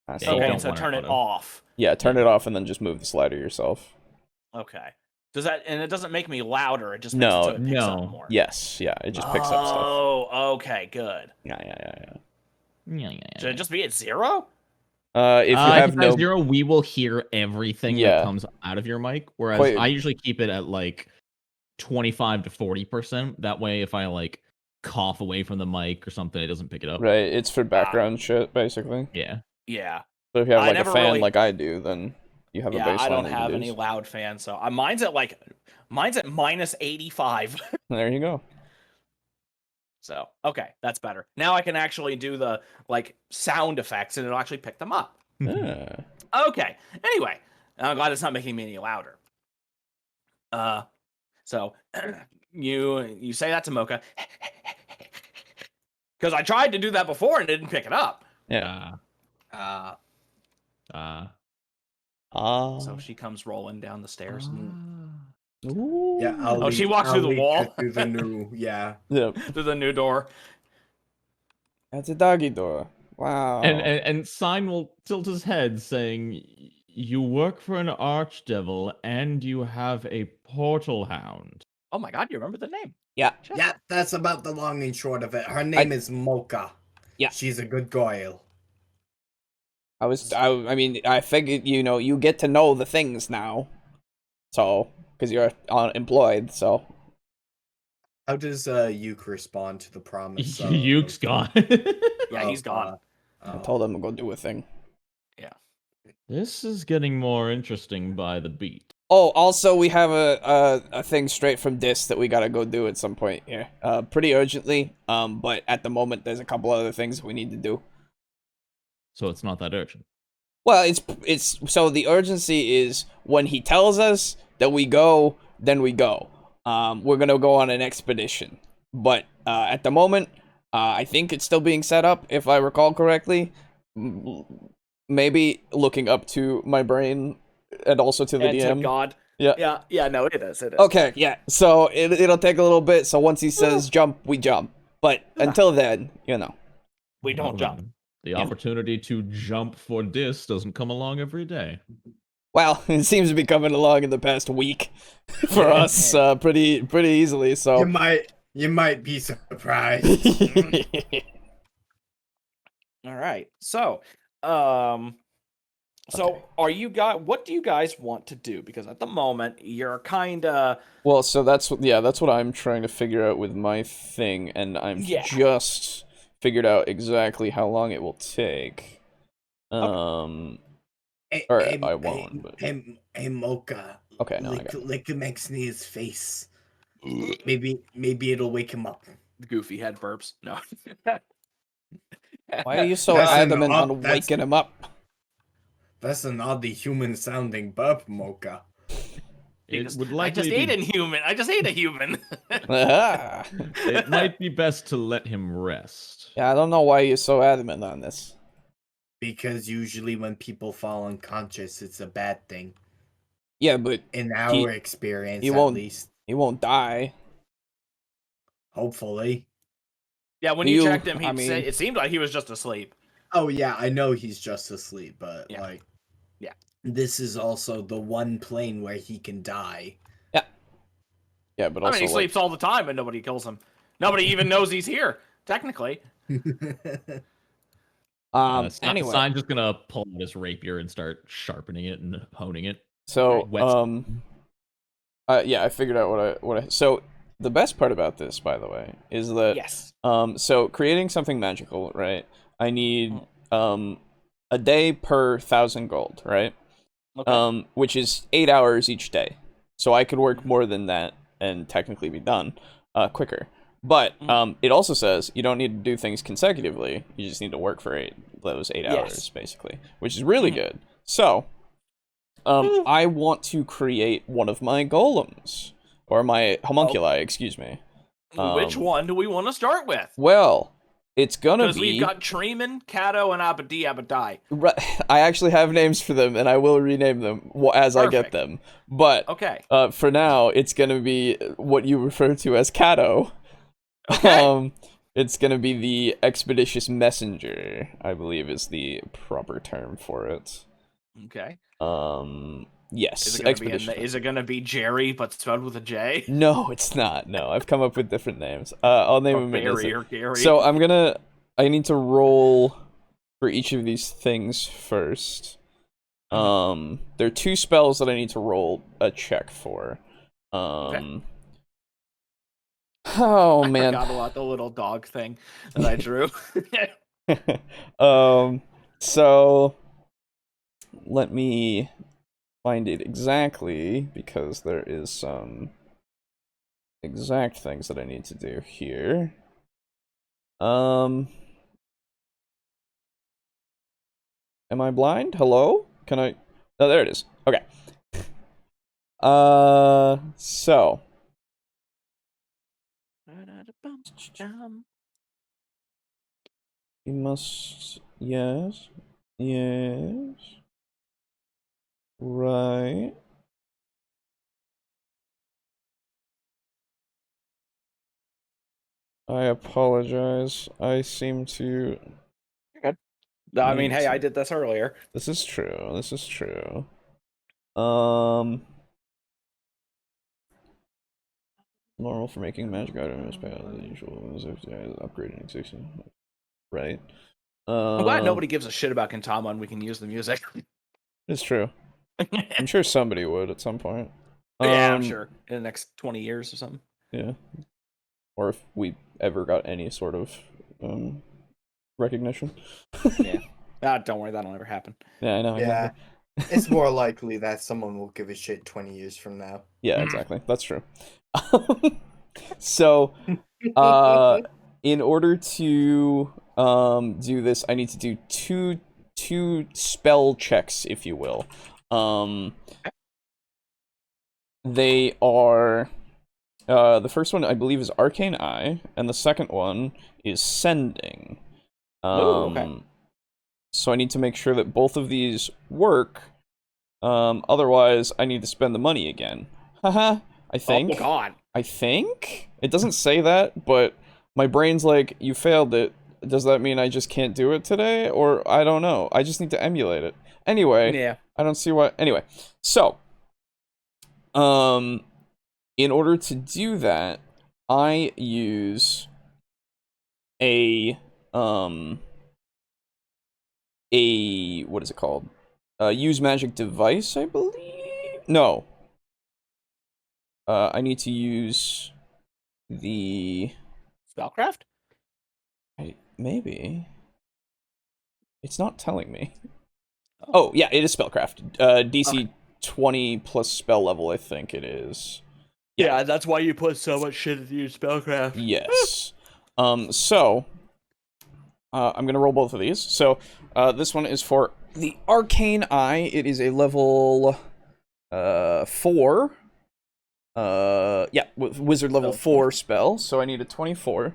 Okay, so turn it off. Yeah, turn it off and then just move the slider yourself. Okay. Does that, and it doesn't make me louder, it just makes it so it picks up more. Yes, yeah, it just picks up stuff. Oh, okay, good. Yeah. Should it just be at 0? If you have no 0, we will hear everything that comes out of your mic. Whereas I usually keep it at like 25 to 40%. That way, if I like cough away from the mic or something, it doesn't pick it up. Right, it's for background shit, basically. Yeah. So if you have like a fan like I do, then you have a baseline. I don't have any loud fans, so mine's at minus 85. There you go. So, okay, that's better. Now I can actually do the like sound effects and it'll actually pick them up. Yeah. Okay. Anyway, I'm glad it's not making me any louder. So you say that to Mocha. Because I tried to do that before and didn't pick it up. Yeah. So she comes rolling down the stairs. Ooh. Yeah, she walks through the wall. Through the new, yeah. Yep. Through the new door. That's a doggy door. Wow. And Sign will tilt his head, saying, "You work for an archdevil, and you have a portal hound." Oh my god, you remember the name? Yeah. Yeah, that's about the long and short of it. Her name is Mocha. Yeah. She's a good girl. I mean, I figured, you get to know the things now. So, because you're unemployed, so. How does Yuke respond to the promise? Yuke's gone. Yeah, he's gone. I told him to go do a thing. Yeah. This is getting more interesting by the beat. Oh, also, we have a thing straight from Dis that we gotta go do at some point here. Pretty urgently, but at the moment, there's a couple other things we need to do. So it's not that urgent. Well, it's so the urgency is when he tells us that we go, then we go. We're gonna go on an expedition, but at the moment, I think it's still being set up, if I recall correctly. Maybe looking up to my brain and also to the DM. To God. Yeah. Yeah. No, it is. It is. Okay. Yeah. So it'll take a little bit. So once he says jump, we jump. But until then, we don't jump. The opportunity to jump for Dis doesn't come along every day. Well, it seems to be coming along in the past week for us pretty easily. So you might be surprised. All right. So, are you guys? What do you guys want to do? Because at the moment, you're kind of. Well, so that's what I'm trying to figure out with my thing, and I'm just figured out exactly how long it will take. I won't. But... Hey, Mocha. Okay, no, lick Maxnea's face. Maybe it'll wake him up. Goofy head burps. No. Why are you so adamant on waking him up? That's an oddly human-sounding burp, Mocha. I just ate a human. I just ate a human. It might be best to let him rest. Yeah, I don't know why you're so adamant on this. Because usually when people fall unconscious, it's a bad thing. Yeah, but in our experience, at least. He won't die. Hopefully. Yeah, when you checked him, it seemed like he was just asleep. Oh, yeah, I know he's just asleep, but, Yeah. this is also the one plane where he can die. Yeah. Yeah, but also... he sleeps all the time and nobody kills him. Nobody even knows he's here, technically. Anyway. Sign's just gonna pull out his rapier and start sharpening it and honing it. So, I figured out what I... So, the best part about this, by the way, is that... Yes. So, creating something magical, right? I need, a day per 1,000 gold, right? Okay. Which is 8 hours each day. So I could work more than that and technically be done quicker. But it also says you don't need to do things consecutively. You just need to work for those 8 hours, basically, which is really good. So, I want to create one of my golems, or my homunculi, excuse me. Which one do we want to start with? Well, it's gonna be... Because we've got Treeman, Kato, and Abadai. I actually have names for them, and I will rename them as I get them. But for now, it's gonna be what you refer to as Kato. Okay. It's gonna be the Expeditious Messenger, I believe is the proper term for it. Okay. Yes. Is it gonna be Jerry but spelled with a J? No, it's not. No, I've come up with different names. I'll name them. Barry or Gary. So I need to roll for each of these things first. There are 2 spells that I need to roll a check for. Oh man. I forgot about the little dog thing that I drew. So let me find it exactly, because there is some exact things that I need to do here. Am I blind? Hello? Can I... Oh, there it is. Okay. So. You must. Yes. Yes. Right. I apologize. I seem to. You're good. I mean, need hey, to- I did this earlier. This is true. This is true. Normal for making magic items, better than usual. Upgrading existing. Right. I'm glad nobody gives a shit about Kintama and we can use the music. It's true. I'm sure somebody would at some point. Yeah, I'm sure. In the next 20 years or something. Yeah. Or if we ever got any sort of recognition. Yeah. Don't worry, that'll never happen. Yeah, I know. Yeah. It's more likely that someone will give a shit 20 years from now. Yeah, exactly. That's true. So, in order to do this, I need to do two spell checks, if you will. They are the first one I believe is Arcane Eye, and the second one is Sending. Okay. So I need to make sure that both of these work. Otherwise, I need to spend the money again. Haha. I think. Oh God. I think it doesn't say that, but my brain's like, you failed it. Does that mean I just can't do it today? Or I don't know. I just need to emulate it. Anyway, Yeah. I don't see why. Anyway, so, in order to do that, I use a what is it called? Use magic device, I believe. No. I need to use the Spellcraft? Maybe. It's not telling me. Oh, yeah, it is spellcraft. DC 20 plus spell level, I think it is. Yeah, that's why you put so much shit into your spellcraft. Yes. So, I'm gonna roll both of these. So, this one is for the Arcane Eye. It is a level 4. Wizard level 4 spell. So I need a 24.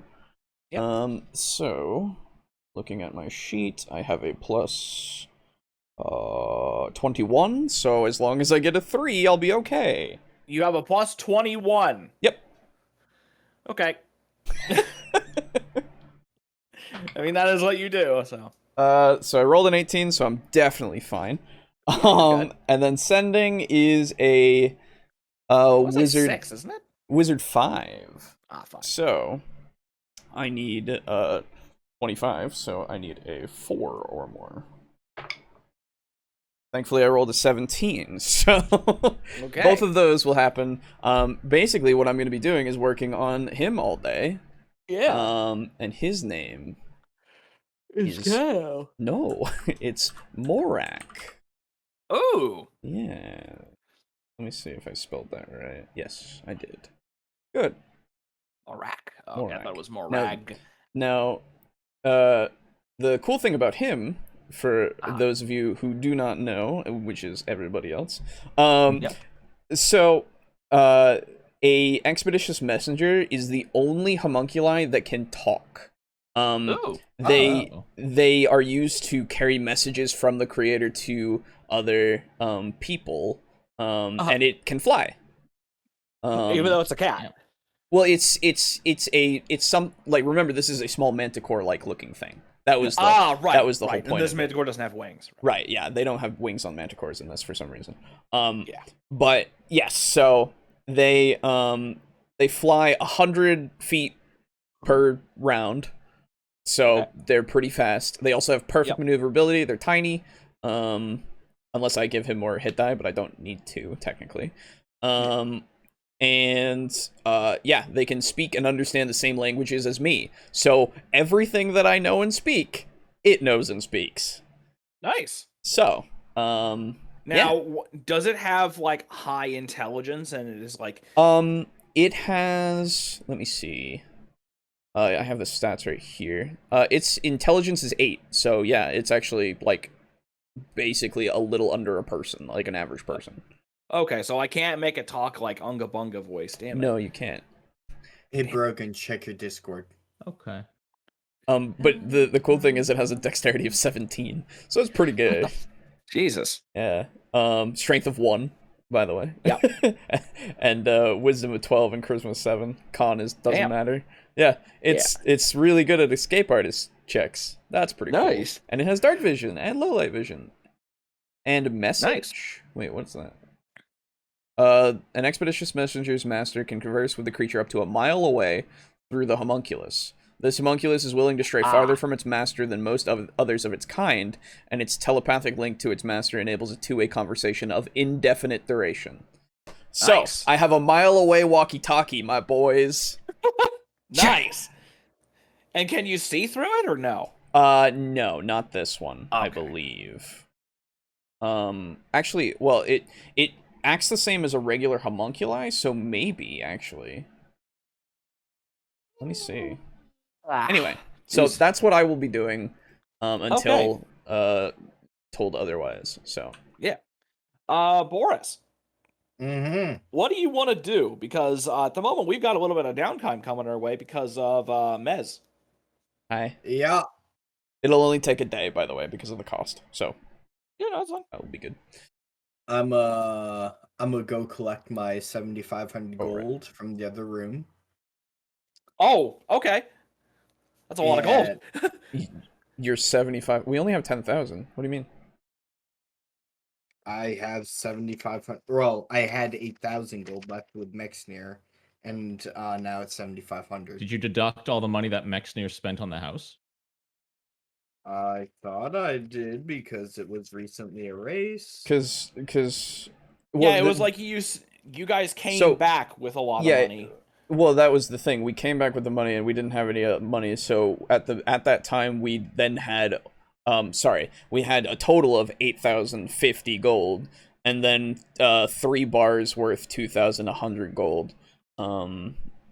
Yep. So, looking at my sheet, I have a plus 21. So as long as I get a 3, I'll be okay. You have a plus 21. Yep. Okay. I mean, that is what you do, so. So I rolled an 18, so I'm definitely fine. And then Sending is a wizard 6, isn't it? Wizard 5. Ah, fine. So I need 25, so I need a 4 or more. Thankfully I rolled a 17, so both of those will happen. Basically what I'm going to be doing is working on him all day. Yeah. And his name is Kyle. No, it's Morak. Oh. Yeah. Let me see if I spelled that right. Yes, I did. Good. Morak. Okay, I thought it was Morag. Now, the cool thing about him, for those of you who do not know, which is everybody else, so, a expeditious messenger is the only homunculi that can talk. They are used to carry messages from the creator to other people. And it can fly. Even though it's a cat. Well, it's some, like, remember, this is a small manticore-like looking thing. That was the right. That was the whole And point. this manticore doesn't have wings. Right. Yeah, they don't have wings on manticores in this for some reason. But yes, so they fly 100 feet per round. So they're pretty fast. They also have perfect maneuverability. They're tiny. Unless I give him more hit die, but I don't need to, technically. And they can speak and understand the same languages as me. So everything that I know and speak, it knows and speaks. Nice. So, now, does it have, like, high intelligence, and it is, like... It has... Let me see. I have the stats right here. Its intelligence is 8, so yeah, it's actually, like, basically a little under a person, like an average person. Okay, so I can't make it talk like Unga Bunga voice. Damn it. No, you can't. Hey, Brogan, check your Discord. Okay. But the cool thing is it has a dexterity of 17, so it's pretty good. Jesus. Yeah. Strength of 1, by the way. Yeah. And wisdom of 12 and charisma of 7. Con doesn't Damn. matter. Yeah, it's really good at escape artist checks. That's pretty Nice. cool. And it has dark vision and low light vision. And message. Nice. Wait, what's that? An expeditious messenger's master can converse with the creature up to a mile away through the homunculus. This homunculus is willing to stray farther from its master than most of others of its kind, and its telepathic link to its master enables a two-way conversation of indefinite duration. So, Nice. I have a mile away walkie-talkie, my boys. Nice. And can you see through it or no? No, not this one, I Okay. believe. Actually, well, it acts the same as a regular homunculi, so maybe, actually. Let me see. Anyway, so Jeez. that's what I will be doing until told otherwise. So Yeah. Boris, Mm-hmm. what do you want to do? Because at the moment we've got a little bit of downtime coming our way because of Mez. hi. Yeah. It'll only take a day, by the way, because of the cost. So Yeah, no, that's fine. that will be good. I'm gonna go collect my 7,500 Oh, right. gold from the other room. Oh, okay. That's a lot of gold. You're 75. We only have 10,000. What do you mean? I have 7,500. Well, I had 8,000 gold left with Mexnir, and now it's 7,500. Did you deduct all the money that Mexnir spent on the house? I thought I did because it was recently erased. Because Yeah, it was like you guys came back with a lot of money. Well, that was the thing. We came back with the money, and we didn't have any money. So at that time, we then had, we had a total of 8,050 gold, and then 3 bars worth 2,100 gold,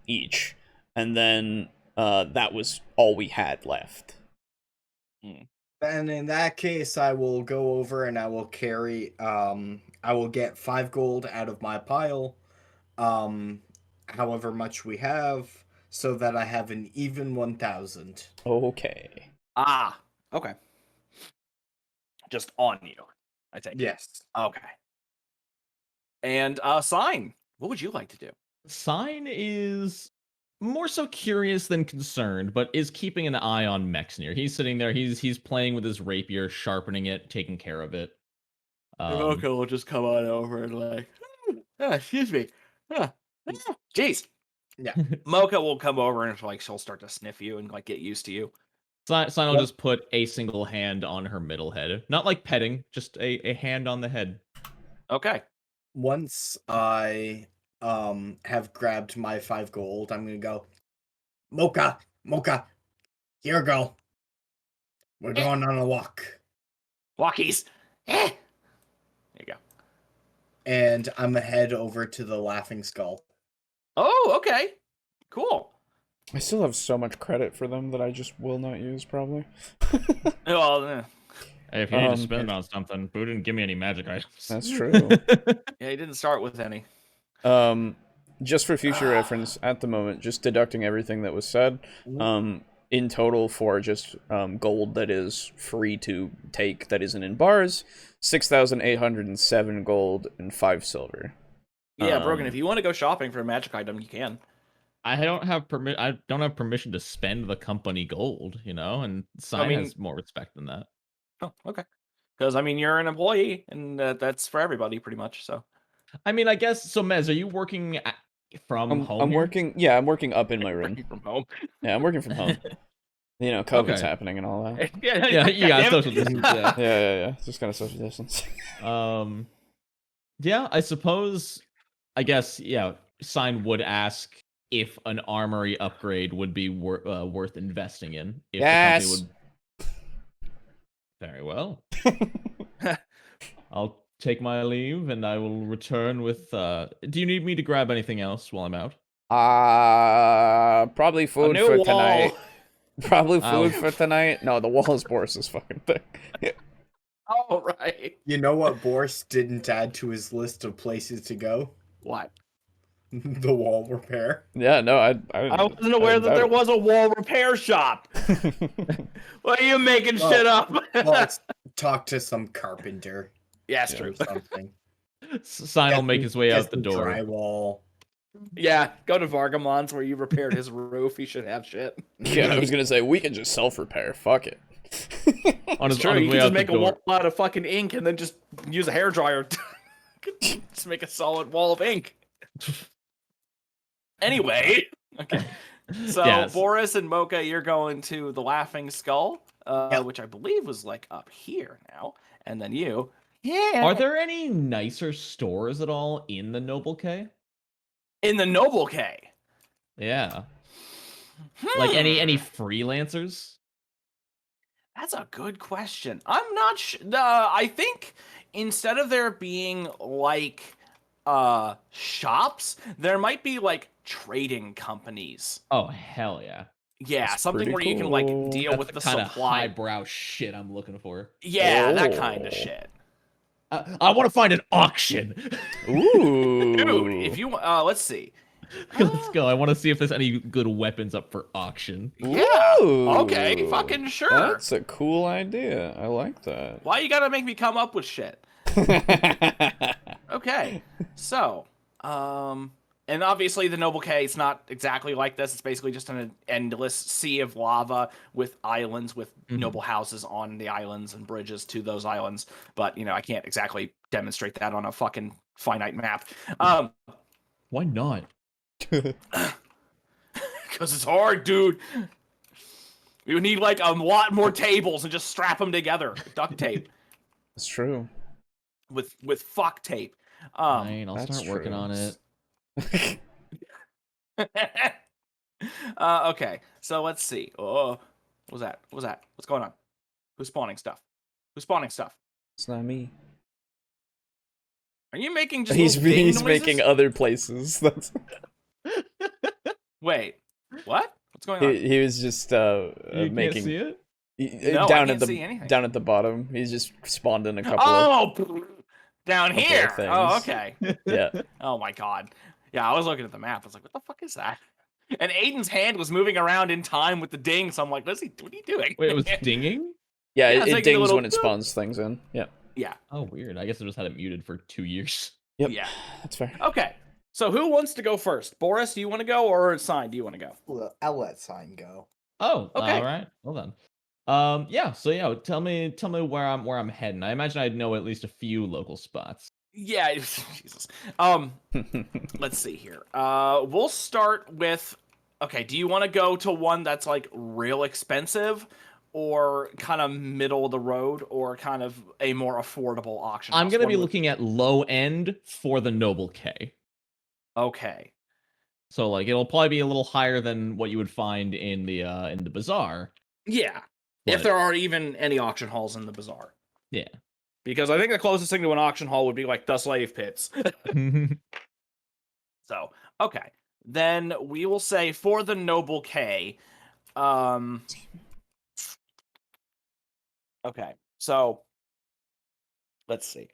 each, and then that was all we had left. And in that case, I will go over and I will carry. I will get 5 gold out of my pile. However much we have, so that I have an even 1,000. Okay. Ah, okay. Just on you, I think. Yes. Okay. And Sign, what would you like to do? Sign is more so curious than concerned, but is keeping an eye on Mexnir. He's sitting there, he's playing with his rapier, sharpening it, taking care of it. Okay, we'll just come on over and like, excuse me. Jeez. Yeah. Mocha will come over and like she'll start to sniff you and like get used to you. Sign will just put a single hand on her middle head. Not like petting, just a hand on the head. Okay. Once I have grabbed my 5 gold, I'm gonna go, Mocha, here we go. We're going on a walk. Walkies. There you go. And I'm gonna head over to the Laughing Skull. Oh, okay. Cool. I still have so much credit for them that I just will not use, probably. Well, Hey, if you need to spend on something, Boo didn't give me any magic items. That's true. yeah, he didn't start with any. Just for future reference, at the moment, just deducting everything that was said, in total for just gold that is free to take that isn't in bars, 6,807 gold and 5 silver. Yeah, Brogan, if you want to go shopping for a magic item, you can. I don't have permission to spend the company gold, and Sign has more respect than that. Oh, okay. Because you're an employee, and that's for everybody, pretty much. So, I guess so. Mez, are you working from home? I'm working. Yeah, I'm working up in my room. Working from home. Yeah, I'm working from home. COVID's happening and all that. yeah, you got social distance. Yeah. Just kind of social distance. Yeah, I suppose. I guess Sign would ask if an armory upgrade would be worth investing in. If yes. The company would... Very well. I'll take my leave and I will return with. Do you need me to grab anything else while I'm out? Probably food for wall. tonight. Probably food for tonight. No, the wall is Boris's fucking thing. Oh, right. You know what Boris didn't add to his list of places to go? What? The wall repair. Yeah, no, I wasn't aware that there was a wall repair shop. What are you making shit up? Well, it's talk to some carpenter. Yeah, it's true. Something. Sign will make his way out the door. Drywall. Yeah, go to Vargamon's where you repaired his roof. He should have shit. Yeah, I was gonna say we can just self-repair. Fuck it. On his, It's true. on his You way can out just make the a door. wall out of fucking ink and then just use a hairdryer. Just make a solid wall of ink. Anyway, okay. So Yes. Boris and Mocha, you're going to the Laughing Skull, which I believe was like up here now, and then you. Yeah. Are there any nicer stores at all in the Noble K? In the Noble K? Yeah. Like any freelancers? That's a good question. I'm not sure. I think instead of there being like shops, there might be like trading companies. Oh hell yeah. Yeah, That's something pretty where you can like cool. deal That's with the the kind of supply. highbrow shit I'm looking for. Yeah, that kind of shit. I want to find an auction. Ooh. Dude, if you let's see. Let's go. I want to see if there's any good weapons up for auction. Yeah. Ooh. Okay, fucking sure. That's a cool idea. I like that. Why you gotta make me come up with shit? Okay, so, and obviously the Noble K is not exactly like this. It's basically just an endless sea of lava with islands with noble houses on the islands and bridges to those islands. But, you know, I can't exactly demonstrate that on a fucking finite map. Why not? Because it's hard, dude. We would need like a lot more tables and just strap them together. Duct tape. That's true. With fuck tape. Fine, I'll That's start working true. on it. Okay, so let's see. Oh, what was that? What was that? What's going on? Who's spawning stuff? Who's spawning stuff? It's not me. Are you making just He's little ding he's noises? making other places. That's Wait, what? What's going on? he was just You making can't see it? No, I down can't at see anything. down at the bottom. He's just spawned in a couple of Oh, down couple of here. Oh, things. okay. yeah. Oh my god. Yeah, I was looking at the map. I was like, what the fuck is that? And Aiden's hand was moving around in time with the ding, so I'm like, what are you doing? Wait, it was dinging? Yeah, Yeah, it's it like the dings little when it spawns things in. Yeah. Yeah. Oh, weird. I guess I just had it muted for 2 years. Yep. Yeah. That's fair. Okay. So who wants to go first? Boris, do you want to go, or Sign, do you want to go? Well, I'll let Sign go. Oh, Okay. all right. Well then. Yeah. So yeah, tell me where I'm heading. I imagine I'd know at least a few local spots. Yeah, Jesus. Let's see here. We'll start with. Okay, do you want to go to one that's like real expensive, or kind of middle of the road, or kind of a more affordable auction? I'm house? gonna One be with- looking at low end for the Noble K. Okay. So like it'll probably be a little higher than what you would find in the bazaar. Yeah. If But- there are even any auction halls in the bazaar. Yeah. Because I think the closest thing to an auction hall would be like the slave pits. So, okay. Then we will say for the Noble K. Okay. So, let's see.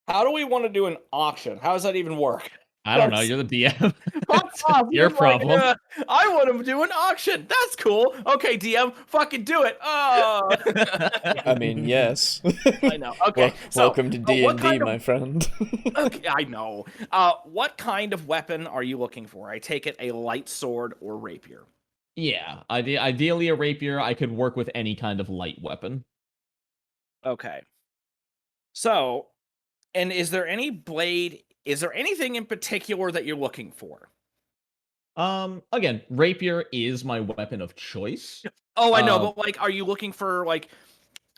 How do we want to do an auction? How does that even work? I don't know. That's- You're the DM. Fuck off, Your you're like, problem. I want to do an auction. That's cool. Okay, DM, fucking do it. Oh. I mean, yes. I know. Okay. So, welcome to D&D, what kind of- my friend. Okay, I know. What kind of weapon are you looking for? I take it a light sword or rapier. Yeah. Ideally a rapier. I could work with any kind of light weapon. Okay. So, and is there any blade? Is there anything in particular that you're looking for? Again, rapier is my weapon of choice. Oh, I know, but like, are you looking for like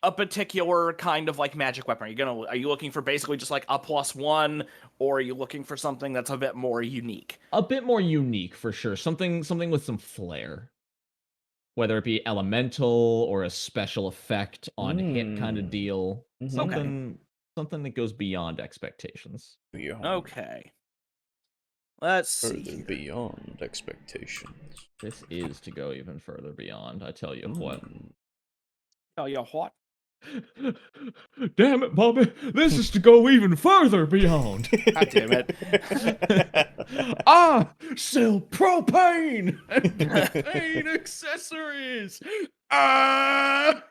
a particular kind of like magic weapon? Are you looking for basically just like a +1, or are you looking for something that's a bit more unique? A bit more unique for sure. Something with some flair. Whether it be elemental or a special effect on hit kind of deal. Mhm. Something that goes beyond expectations. Beyond, Okay. Let's see. further here. beyond expectations. This is to go even further beyond, I tell you what. Mm. Tell you what. Damn it, Bobby! This is to go even further beyond. God damn it. I sell propane and propane accessories. Ah!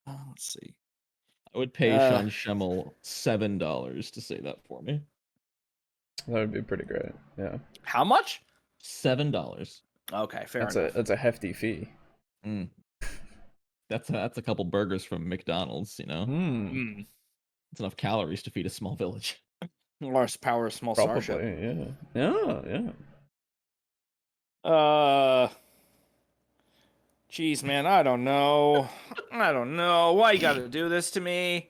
Let's see. I would pay Sean Schemmel $7 to say that for me. That would be pretty great. Yeah. How much? $7. Okay, fair That's enough. that's a hefty fee. Mm. That's a couple burgers from McDonald's, you know. Hmm. It's enough calories to feed a small village. Large power, small Probably. starship. Yeah. Yeah. Jeez, man, I don't know. Why you gotta do this to me?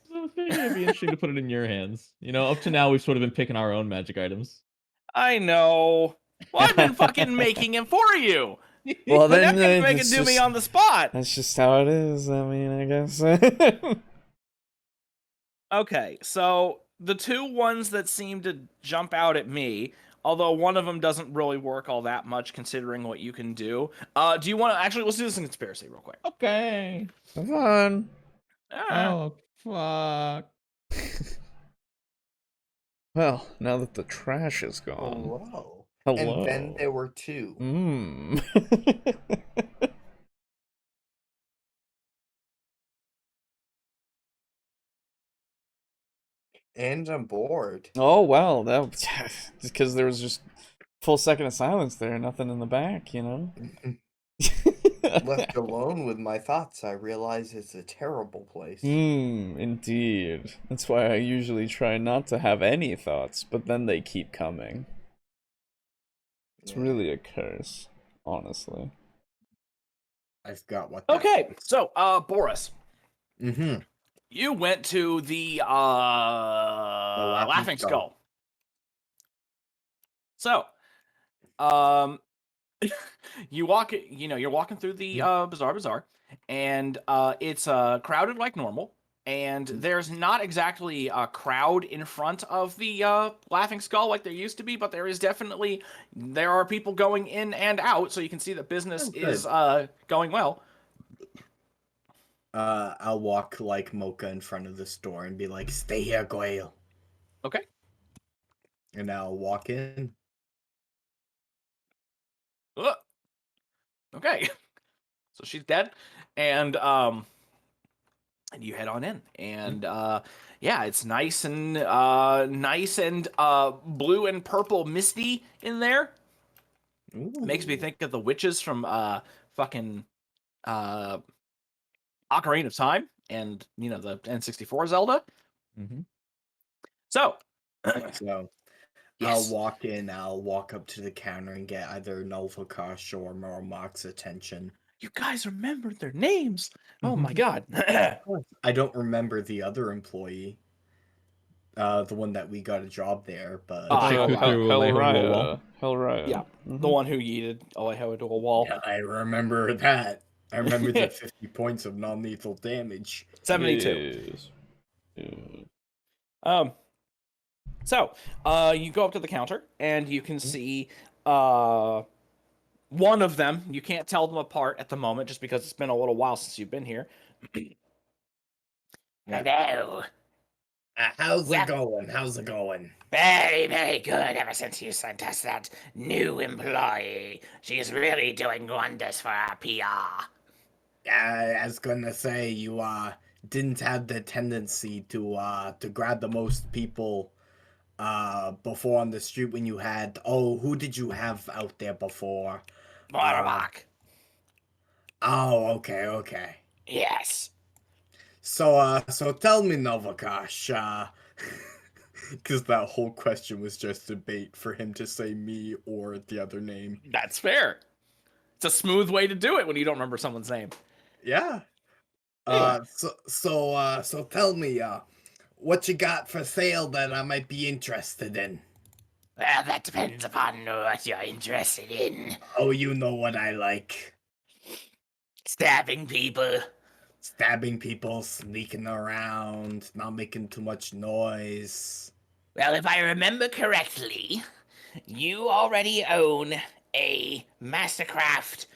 So I figured it'd be interesting to put it in your hands. You know, up to now we've sort of been picking our own magic items. I know. Well, I've been fucking making it for you. Well, But then now you make it it's do me just- on the spot. That's just how it is. I mean, I guess. Okay, so the two ones that seem to jump out at me, although one of them doesn't really work all that much considering what you can do. Do you want to actually? Let's do this in conspiracy real quick. Okay. Have fun. Oh, fuck. Well, now that the trash is gone. Hello. Hello. And then there were two. Mmm. And I'm bored. Oh well, that because there was just full second of silence there, nothing in the back, you know. Left alone with my thoughts, I realize it's a terrible place. Indeed. That's why I usually try not to have any thoughts, but then they keep coming. It's Yeah. really a curse, honestly. I forgot what. Okay, so Boris, Mm-hmm. you went to the Laughing Skull. So, you're walking through the bazaar, and it's crowded like normal, and there's not exactly a crowd in front of the Laughing Skull like there used to be, but there are people going in and out, so you can see that business is going well. I'll walk like Mocha in front of the store and be like, "Stay here, Goyle." Okay. And I'll walk in. Okay. So she's dead, and you head on in, and yeah, it's nice and blue and purple misty in there. Ooh. Makes me think of the witches from fucking Ocarina of Time, and the N64 Zelda. Mm-hmm. So, So yes. I'll walk in. I'll walk up to the counter and get either Novakosh or Mormock's attention. You guys remembered their names. Oh my god. I don't remember the other employee. The one that we got a job there, but Hellraiah. Yeah, the one who yeeted Alejo into a wall. yeah, I remember that. I remember the 50 points of non-lethal damage. 72. Yes. So, you go up to the counter, and you can see one of them. You can't tell them apart at the moment, just because it's been a little while since you've been here. Hello. How's it going? How's it going? Very, very good ever since you sent us that new employee. She's really doing wonders for our PR. I was gonna say, you didn't have the tendency to grab the most people before on the street when you had, who did you have out there before? Morlock. Oh, okay. Yes. So tell me, Novakosh, because that whole question was just a bait for him to say me or the other name. That's fair. It's a smooth way to do it when you don't remember someone's name. Yeah. So tell me, what you got for sale that I might be interested in? Well, that depends upon what you're interested in. Oh, you know what I like. Stabbing people. Stabbing people, sneaking around, not making too much noise. Well, if I remember correctly, you already own a Mastercraft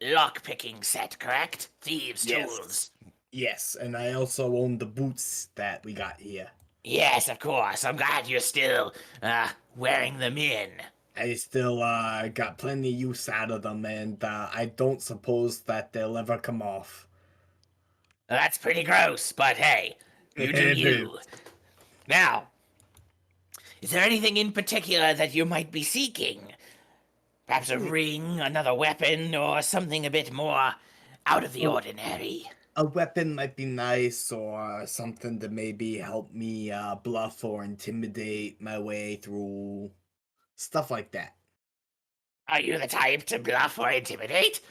lockpicking set, correct? Thieves' Yes. tools. Yes, and I also own the boots that we got here. Yes, of course. I'm glad you're still wearing them in. I still got plenty use out of them, and I don't suppose that they'll ever come off. That's pretty gross, but hey, you do It you. is. Now, is there anything in particular that you might be seeking? Perhaps a ring, another weapon, or something a bit more out of the ordinary? A weapon might be nice, or something to maybe help me bluff or intimidate my way through stuff like that. Are you the type to bluff or intimidate?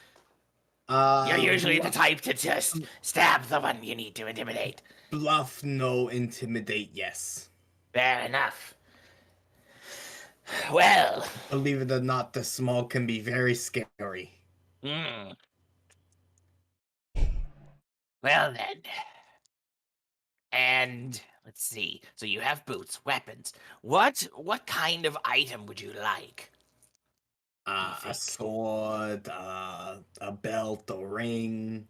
You're usually the type to just stab the one you need to intimidate. Bluff, no. Intimidate, yes. Fair enough. Well, Believe it or not, the small can be very scary. well then. And let's see. So you have boots, weapons. What kind of item would you like? A sword, a belt, a ring.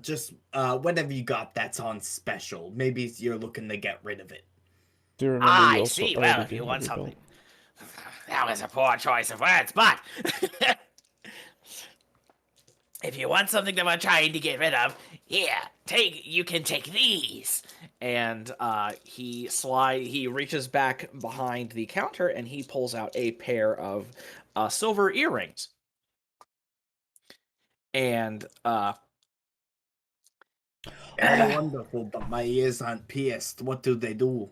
Just whatever you got that's on special. Maybe you're looking to get rid of it. Do you remember you I also see. already Well, if did you have want your belt? something. That was a poor choice of words, but if you want something that we're trying to get rid of, here, you can take these. And he reaches back behind the counter and he pulls out a pair of silver earrings. And Very wonderful, but my ears aren't pierced. What do they do?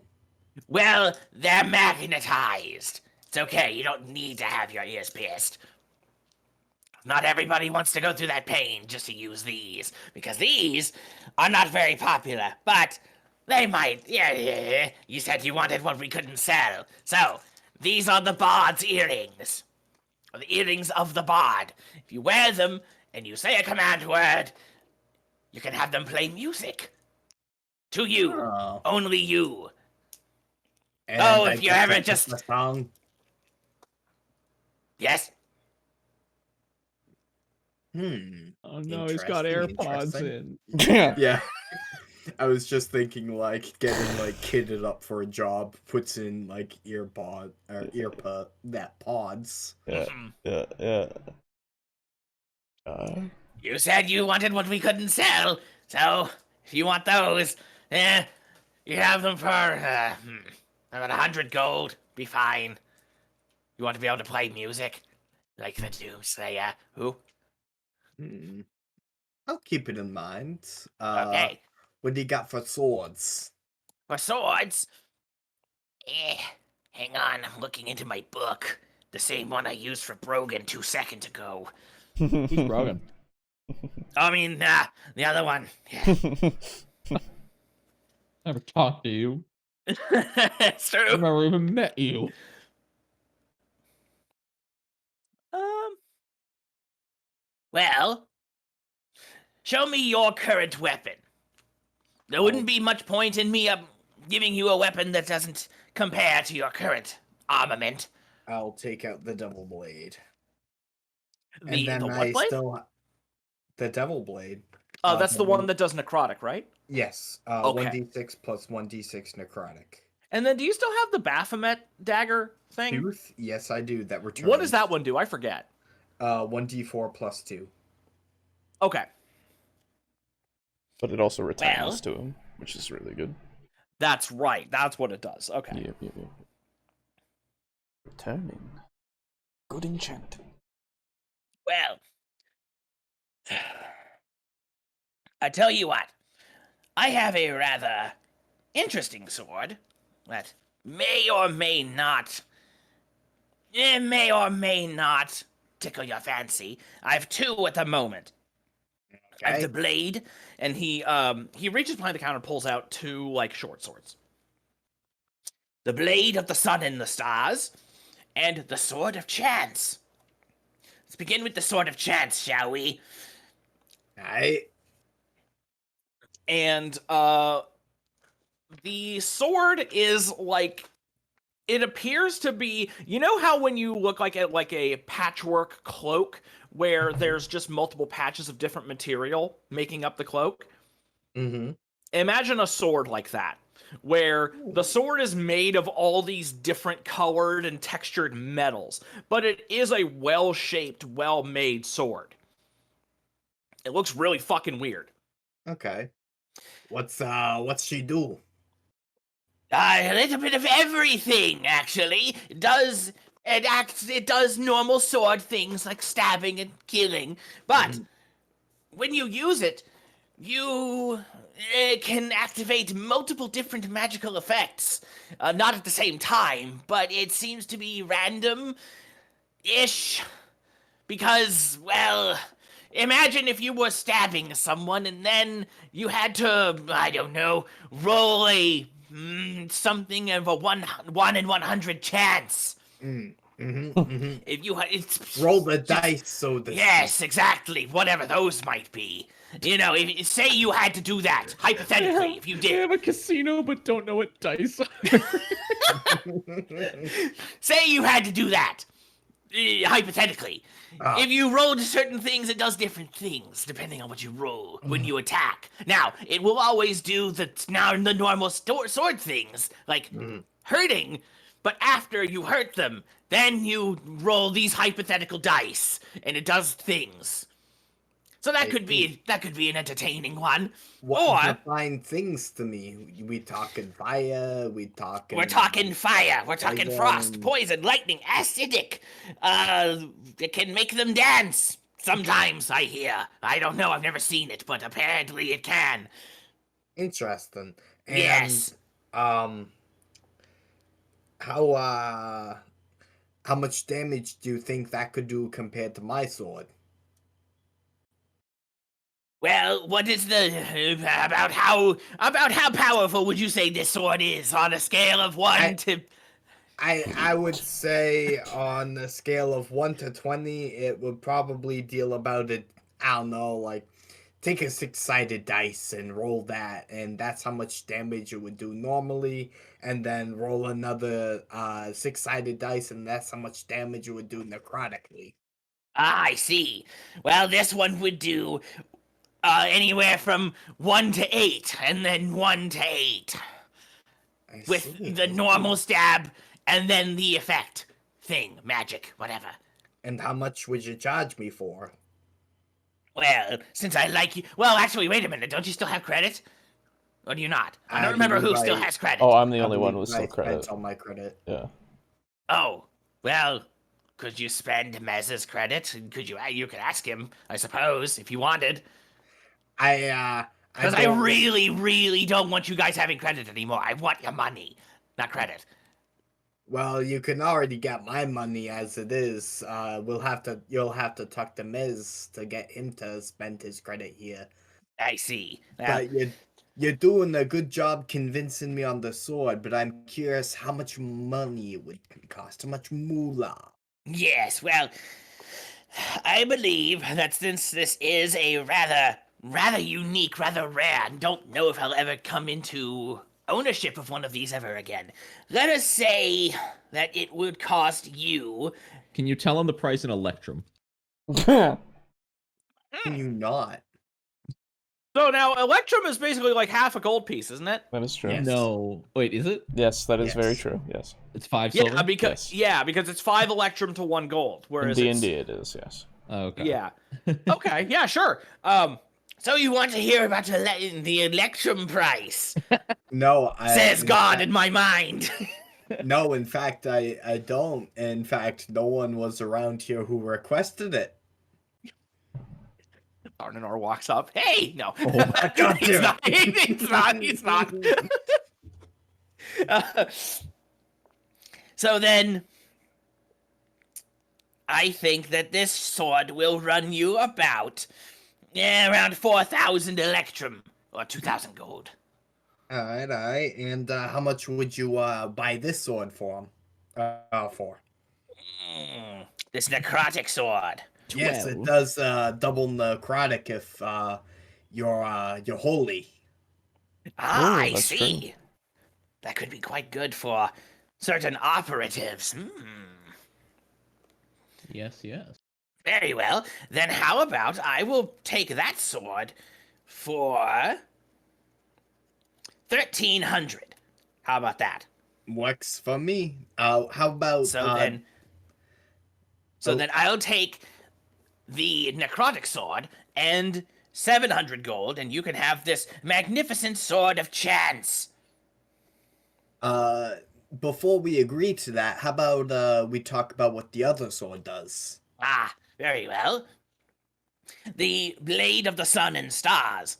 Well, they're magnetized. It's okay, you don't need to have your ears pierced. Not everybody wants to go through that pain just to use these, because these are not very popular, but they might. Yeah. You said you wanted what we couldn't sell. So, these are the Bard's earrings. Or the earrings of the Bard. If you wear them and you say a command word, you can have them play music. To you. Oh. Only you. And Oh, I if you get to ever pick just- the song. Yes? Oh no, he's got Interesting, AirPods interesting. in. Yeah. Yeah. I was just thinking like getting like kitted up for a job, puts in like pods. Yeah. Mhm. Yeah. You said you wanted what we couldn't sell, so if you want those, you have them for about 100 gold. Be fine. You want to be able to play music like the Doomslayer? Who? I'll keep it in mind. Okay. What do you got for swords? For swords, hang on. I'm looking into my book. The same one I used for Brogan 2 seconds ago. Who's Brogan? I mean, the other one. Yeah. Never talked to you. It's true. I've never even met you. Well, show me your current weapon. There wouldn't be much point in me giving you a weapon that doesn't compare to your current armament. I'll take out the devil blade. The and then what I blade? the devil blade. oh, that's the one that does necrotic, right? Yes. Okay. 1d6 plus 1d6 necrotic. And then do you still have the Baphomet dagger thing? Tooth? Yes, I do. That returns. What does that one do? I forget. 1d4 plus 2. Okay. But it also returns Well. to him, which is really good. That's right. That's what it does. Okay. Yep. Returning. Good enchant. Well, I tell you what, I have a rather interesting sword that may or may not tickle your fancy. I have two at the moment. I have the blade, and he reaches behind the counter and pulls out two like short swords. The blade of the sun and the stars, and the sword of chance. Let's begin with the sword of chance, shall we? And the sword is like it appears to be, you know how when you look like a patchwork cloak where there's just multiple patches of different material making up the cloak? Mm-hmm. Imagine a sword like that, where the sword is made of all these different colored and textured metals, but it is a well-shaped, well-made sword. It looks really fucking weird. Okay. What's she do? A little bit of everything, actually. It does normal sword things like stabbing and killing, but when you use it, you can activate multiple different magical effects. Not at the same time, but it seems to be random-ish. Because, well, imagine if you were stabbing someone and then you had to, I don't know, roll a something of a 1 in 100 chance. If you Roll the dice, so to yes, exactly, whatever those might be. You know, if say you had to do that hypothetically, if you They did. have a casino but don't know what dice are. Say you had to do that, hypothetically. If you roll certain things, it does different things depending on what you roll when you attack. Now, it will always do the normal sword things, like hurting, but after you hurt them, then you roll these hypothetical dice, and it does things. So that could be an entertaining one. What Or define things to me? We talking fire? we're talking fire. We're talking frost, poison, lightning, acidic. It can make them dance. Sometimes, I hear. I don't know. I've never seen it, but apparently it can. Interesting. And, Yes. How much damage do you think that could do compared to my sword? Well, what is the about how powerful would you say this sword is on a scale of 1 to? I would say on a scale of 1 to 20, it would probably deal about it. I don't know, like take a 6-sided dice and roll that, and that's how much damage it would do normally. And then roll another 6-sided dice, and that's how much damage it would do necrotically. Ah, I see. Well, this one would do anywhere from 1 to 8, and then 1 to 8. With the normal stab, and then the effect thing, magic, whatever. And how much would you charge me for? Well, since I like you... Well, actually, wait a minute. Don't you still have credit? Or do you not? I don't remember who still has credit. Oh, I'm the only one with still credit. That's on my credit. Yeah. Oh, well, could you spend Mez's credit? Could you could ask him, I suppose, if you wanted. Because I really, really don't want you guys having credit anymore. I want your money, not credit. Well, you can already get my money as it is. You'll have to talk to Miz to get him to spend his credit here. I see. But you're doing a good job convincing me on the sword, but I'm curious how much money it would cost, how much moolah. Yes, well, I believe that since this is a rather unique, rather rare, and don't know if I'll ever come into ownership of one of these ever again. Let us say that it would cost you... Can you tell him the price in Electrum? Can you not? So now, Electrum is basically like half a gold piece, isn't it? That is true. Yes. No. Wait, is it? Yes, that is Yes. very true. Yes. It's 5 silver? Yeah, because it's 5 Electrum to 1 gold. In Whereas D&D it is, yes. Oh, okay. Yeah. Okay, yeah, sure. So you want to hear about the Electrum price? No, Says God in my mind. No, in fact, I don't. In fact, no one was around here who requested it. Arnor walks up. Hey! No. Oh my God, He's dude. not. He's not. So then, I think that this sword will run you about around 4,000 Electrum, or 2,000 gold. Alright. And how much would you buy this sword for? This necrotic sword. Yes, it 12. does double necrotic if you're holy. Ah, Ooh, I that's see. true. That could be quite good for certain operatives. Yes. Very well. Then how about I will take that sword for 1,300. How about that? Works for me. How about So then I'll take the necrotic sword and 700 gold, and you can have this magnificent sword of chance. before we agree to that, how about we talk about what the other sword does? Ah, very well. The Blade of the Sun and Stars.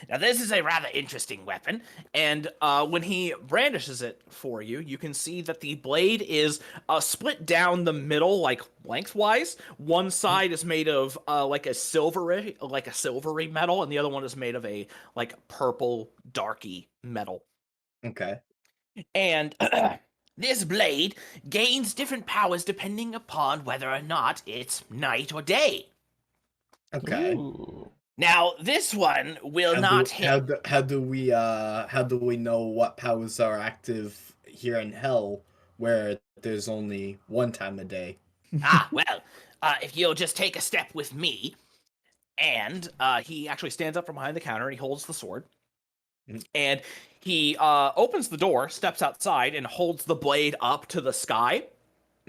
Now, this is a rather interesting weapon, and when he brandishes it for you, you can see that the blade is split down the middle, like lengthwise. One side is made of like a silvery metal, and the other one is made of a like purple, darky metal. Okay. And this blade gains different powers depending upon whether or not it's night or day. Okay. Ooh. Now, this one will not hit. How do we know what powers are active here in Hell, where there's only one time a day? Well, if you'll just take a step with me, and he actually stands up from behind the counter, and he holds the sword, and he opens the door, steps outside, and holds the blade up to the sky.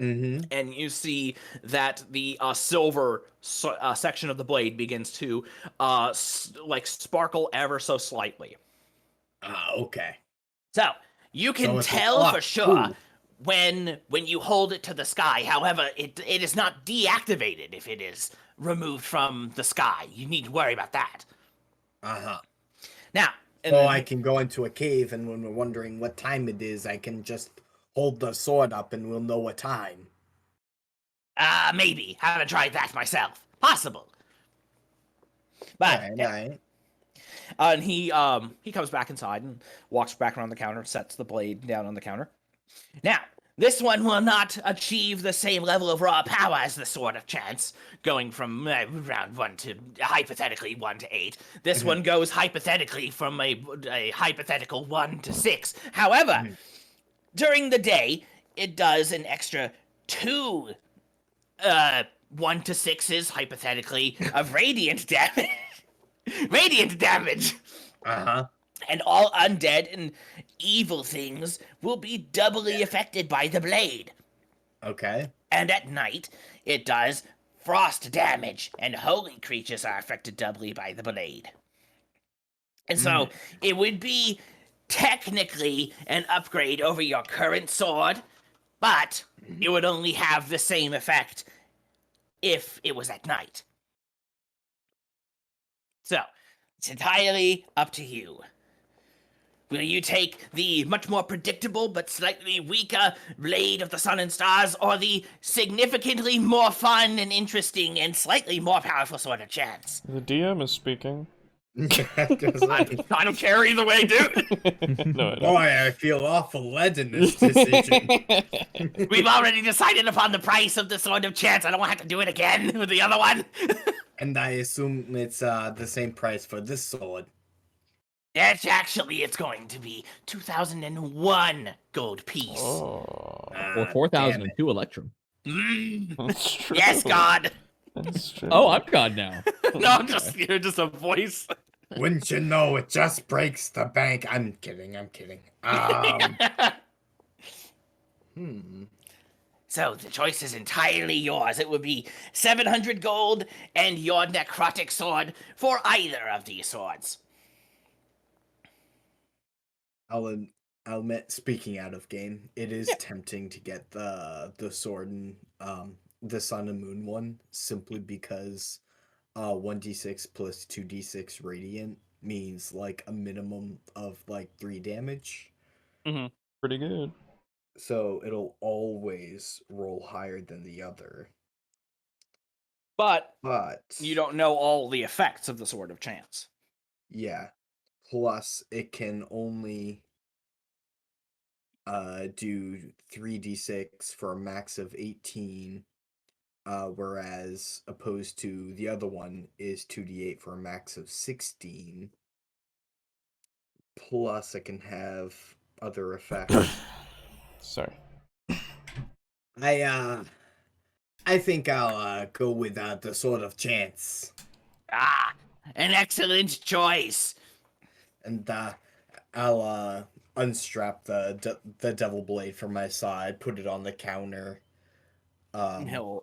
Mm-hmm. And you see that the silver section of the blade begins to like sparkle ever so slightly. Okay. So you can tell for sure when you hold it to the sky. However, it is not deactivated if it is removed from the sky. You need to worry about that. Now, I can go into a cave, and when we're wondering what time it is, I can just hold the sword up, and we'll know what time. Maybe. Haven't tried that myself. Possible. But All right. and he comes back inside and walks back around the counter, sets the blade down on the counter. Now, this one will not achieve the same level of raw power as the Sword of Chance, going from round 1 to hypothetically 1 to 8. This one goes hypothetically from a hypothetical 1 to 6. However, during the day, it does an extra 2 1 to 6s hypothetically of radiant damage. Radiant damage. And all undead and evil things will be doubly affected by the blade. Okay. And at night, it does frost damage, and holy creatures are affected doubly by the blade. And so, it would be technically an upgrade over your current sword, but it would only have the same effect if it was at night. So, it's entirely up to you. Will you take the much more predictable but slightly weaker Blade of the Sun and Stars, or the significantly more fun and interesting and slightly more powerful Sword of Chance? The DM is speaking. I don't care either way, dude. No, I don't. Boy, I feel awful led in this decision. We've already decided upon the price of the Sword of Chance. I don't want to have to do it again with the other one. And I assume it's the same price for this sword. It's going to be 2,001 gold piece. Oh, Or 4,002 Electrum. that's true. Yes, God. That's true. Oh, I'm God now. No, you're just a voice. Wouldn't you know, it just breaks the bank. I'm kidding. So the choice is entirely yours. It would be 700 gold and your necrotic sword for either of these swords. I'll admit, speaking out of game, it is tempting to get the sword and the Sun and Moon one, simply because 1d6 plus 2d6 radiant means like a minimum of like 3 damage. Pretty good. So it'll always roll higher than the other. But But you don't know all the effects of the Sword of Chance. yeah. Plus, it can only do 3d6 for a max of 18, whereas opposed to the other one is 2d8 for a max of 16. Plus, it can have other effects. Sorry. I think I'll go with the Sword of Chance. Ah, an excellent choice. And I'll unstrap the Devil Blade from my side, put it on the counter. He'll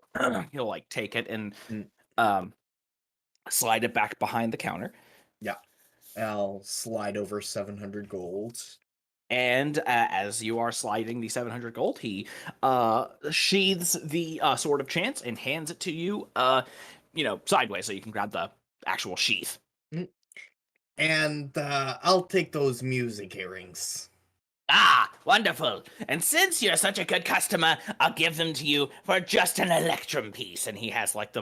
like take it and Mm. slide it back behind the counter. Yeah. I'll slide over 700 gold. And as you are sliding the 700 gold, he sheathes the Sword of Chance and hands it to you, sideways, so you can grab the actual sheath. And I'll take those music earrings. Ah, wonderful. And since you're such a good customer, I'll give them to you for just an electrum piece. And he has like the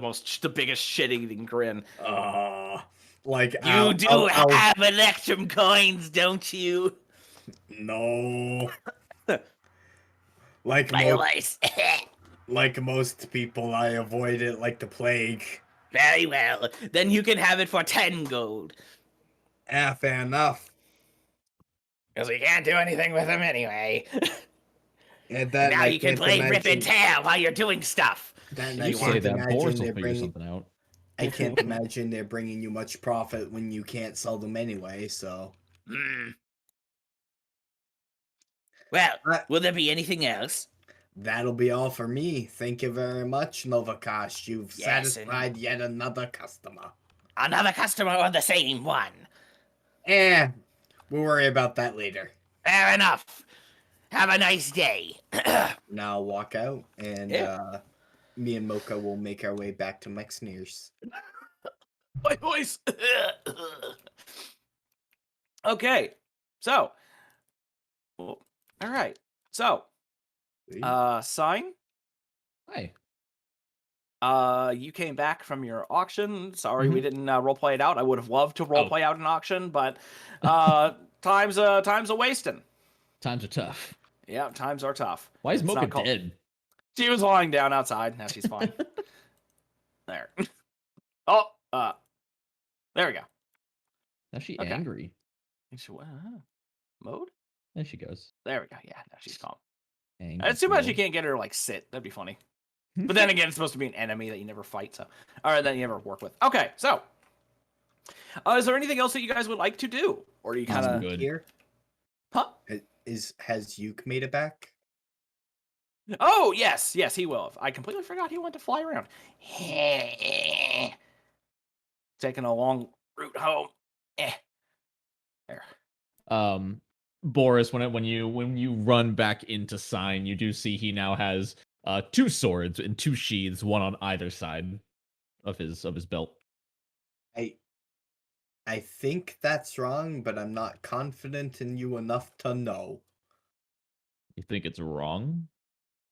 biggest shit-eating grin. Like You do have electrum coins, don't you? No. like Otherwise, most people, I avoid it like the plague. very well. Then you can have it for 10 gold. Fair enough. Because we can't do anything with them anyway. And Now you can play rip and tear while you're doing stuff. You say that, Boris will figure something out. I can't imagine they're bringing you much profit when you can't sell them anyway, so... Well, will there be anything else? That'll be all for me. Thank you very much, Novakash. You've Yes, satisfied yet another customer. Another customer or the same one? We'll worry about that later. Fair enough. Have a nice day. Now I'll walk out, and me and Mocha will make our way back to Mexneers. My voice. Okay, so, all right, so, Sign. Hi. You came back from your auction. Sorry we didn't roleplay it out. I would have loved to roleplay out an auction, but time's a wasting. Times are tough. Yeah, times are tough. Why is It's Mocha not called- dead? She was lying down outside. Now she's fine. There. Oh, there we go. Now she Okay. angry. Mode? There she goes. There we go. Yeah, now she's calm. Angry It's too much you mode. can't get her to like sit. That'd be funny. But then again, it's supposed to be an enemy that you never fight, so or that you never work with. Okay, so is there anything else that you guys would like to do, or do you kind of good. Here? Huh? Has Yuke made it back? Oh yes, he will have. I completely forgot he went to fly around. Taking a long route home. There. Boris, when you run back into Sign, you do see he now has 2 swords and 2 sheaths, one on either side of his belt. I think that's wrong, but I'm not confident in you enough to know. You think it's wrong?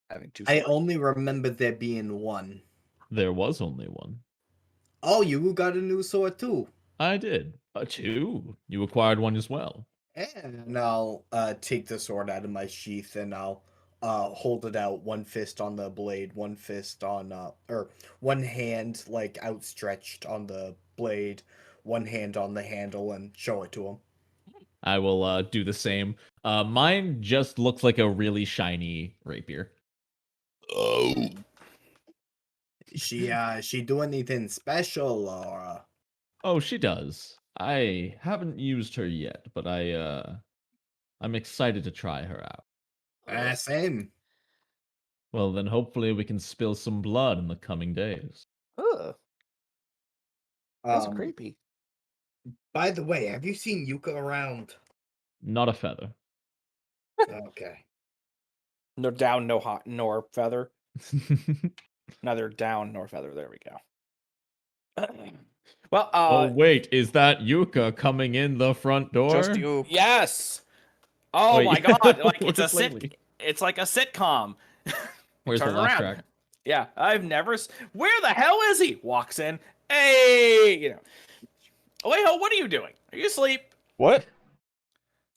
Having 2 I swords. only remember there being one. There was only one. Oh, you got a new sword too. I did. 2. You acquired one as well. And I'll take the sword out of my sheath and I'll hold it out, one fist on the blade, one fist on or one hand like outstretched on the blade, one hand on the handle, and show it to him. I will do the same. Mine just looks like a really shiny rapier. She do anything special or? Oh, she does. I haven't used her yet, but I'm excited to try her out. Same. Well, then hopefully we can spill some blood in the coming days. Ugh, that's Um, creepy. By the way, have you seen Yuka around? Not a feather. Okay. No down, no hot, nor feather. Neither down nor feather. There we go. Well, oh wait, is that Yuka coming in the front door? Just you. yes. Oh Wait, my god! Like it's a where's sit. Lately? It's like a sitcom. Where's Turn the laugh around. track? Yeah, I've never. Where the hell is he? Walks in. Hey, Alejo, what are you doing? Are you asleep? What?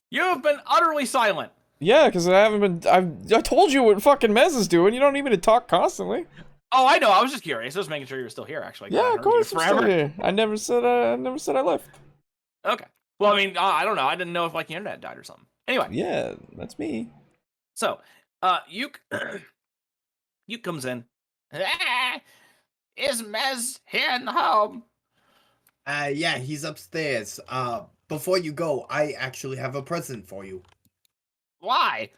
You have been utterly silent. Yeah, because I haven't been. I told you what fucking Mez is doing. You don't need me to talk constantly. Oh, I know. I was just curious. I was making sure you were still here. Actually. 'Cause I Yeah, heard of you course I'm still forever. here. I never said I left. Okay. Well, I mean, I don't know. I didn't know if like the internet died or something. Anyway. Yeah, that's me. So, You you comes in. Is Mez here in the home? Yeah, he's upstairs. Before you go, I actually have a present for you. Why?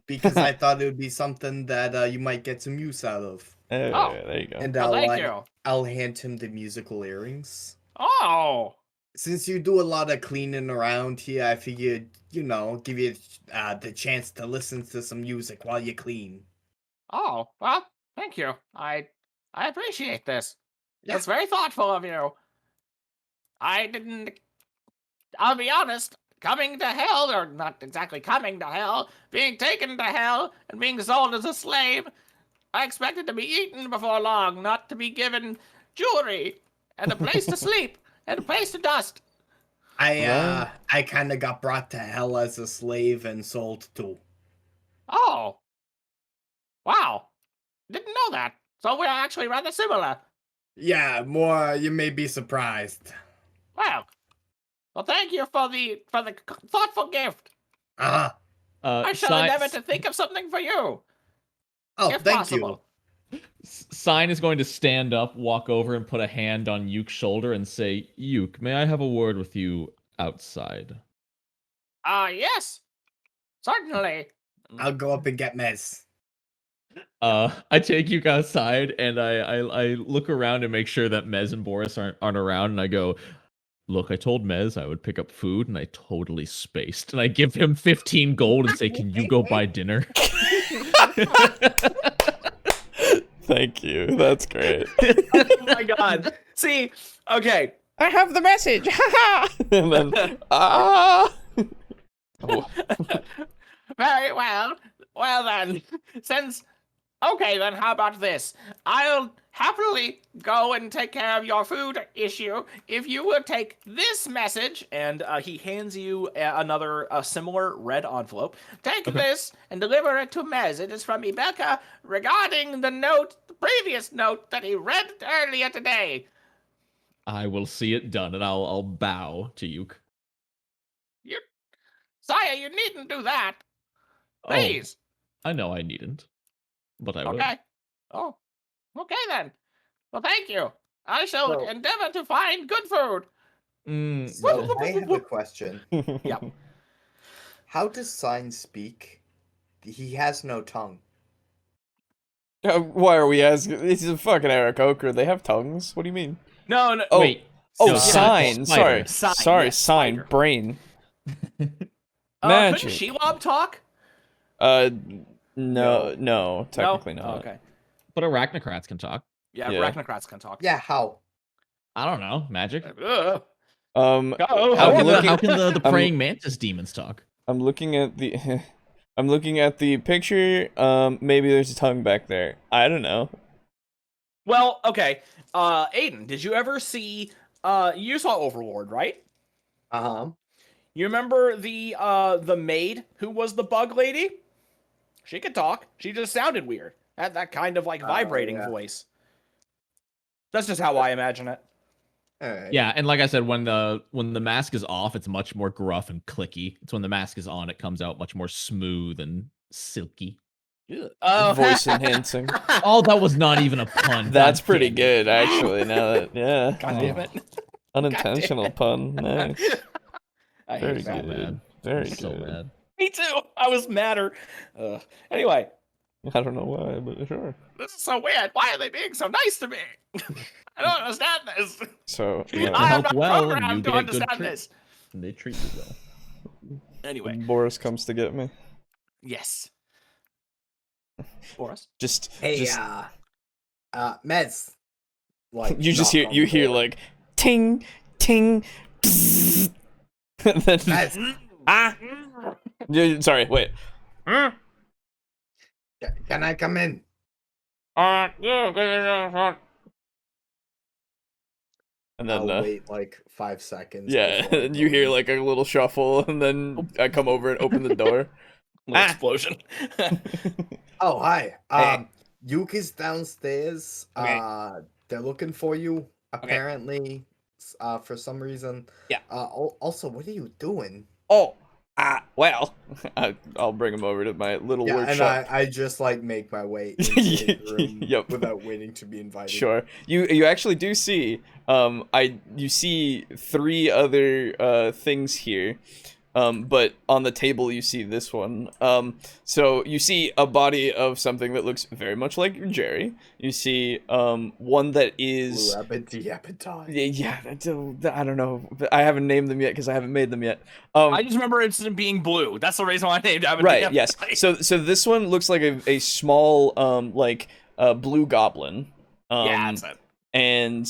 Because I thought it would be something that you might get some use out of. Oh, there you go. And Oh, thank you. I'll hand him the musical earrings. Oh. Since you do a lot of cleaning around here, I figured, give you the chance to listen to some music while you clean. Oh, well, thank you. I appreciate this. Yeah. That's very thoughtful of you. I'll be honest, coming to hell, or not exactly coming to hell, being taken to hell and being sold as a slave, I expected to be eaten before long, not to be given jewelry and a place to sleep and a place to dust. I kind of got brought to hell as a slave and sold too. Oh. Wow. Didn't know that. So we're actually rather similar. Yeah, more, you may be surprised. Well, thank you for the thoughtful gift. Uh-huh. I shall endeavor to think of something for you. Oh, if thank possible. you. Sign is going to stand up, walk over, and put a hand on Yuke's shoulder and say, Yuke, may I have a word with you outside? Yes. Certainly. I'll go up and get Mez. I take Yuke outside, and I look around and make sure that Mez and Boris aren't around, and I go, look, I told Mez I would pick up food, and I totally spaced. And I give him 15 gold and say, can you go buy dinner? Thank you. That's great. Oh my god. See, okay. I have the message. And then, Very well. Well then, okay then, how about this? I'll happily go and take care of your food issue if you would take this message. And he hands you another similar red envelope. Take this and deliver it to Mez. It is from Ibeka regarding the previous note that he read earlier today. I will see it done, and I'll bow to Yuke. Sire, you needn't do that. Please. Oh, I know I needn't, but I will. Okay. Oh, okay then. Well, thank you. I shall endeavor to find good food. So I have a question. Yep. How does Sign speak? He has no tongue. why are we asking? This is a fucking Aarakocra. They have tongues. What do you mean? No. Oh, Wait. Oh, No, sign. spider. Sorry, Yes, sign. spider. Brain. Couldn't Magic. Shelob talk? No, technically no? not. Oh, okay. But arachnocrats can talk. Yeah, Yeah. arachnocrats can talk. Yeah, how? I don't know. Magic. Ugh. How How I'm can, looking- how can the I'm- praying mantis demons talk? I'm looking at the I'm looking at the picture. Maybe there's a tongue back there. I don't know. Well, okay. Aiden, did you ever see you saw Overlord, right? Uh-huh. You remember the maid who was the bug lady? She could talk. She just sounded weird. Had that kind of like vibrating yeah. voice. That's just how I imagine it. Alright. Yeah, and like I said, when the mask is off, it's much more gruff and clicky. It's when the mask is on, it comes out much more smooth and silky. Oh. Voice enhancing. Oh, that was not even a pun. That's God pretty damn it. good, actually. Now that, yeah. God damn it. Unintentional pun. Nice. I Very hate that. So good. bad. Very So good. bad. Me too. I was madder. Anyway, I don't know why, but sure. This is so weird. Why are they being so nice to me? I don't understand this. So, I yeah. am help not well, and programmed you to get good understand treat. this. And they treat you well. anyway, Boris comes to get me. yes. Boris? Just, Hey, just Mez. Like, you just knock hear on you the hear door. like ting ting pzzz, and then Mez, sorry, wait. can I come in? And then I'll wait like 5 seconds. yeah, before I and you go hear in. like a little shuffle, and then I come over and open the door. Little explosion. Oh, hi. Hey. Yuke is downstairs. Okay. They're looking for you, apparently, for some reason. Yeah. Also, what are you doing? Oh, Well, I'll bring him over to my little and workshop. I just like make my way into his room Yep. without waiting to be invited. Sure. You actually do see you see 3 other things here. But on the table you see this one. So you see a body of something that looks very much like Jerry. You see one that is yeah, I don't know. I haven't named them yet because I haven't made them yet. I just remember it being blue. That's the reason why I named it. Right, yes. So this one looks like a small blue goblin. Yeah, that's it. And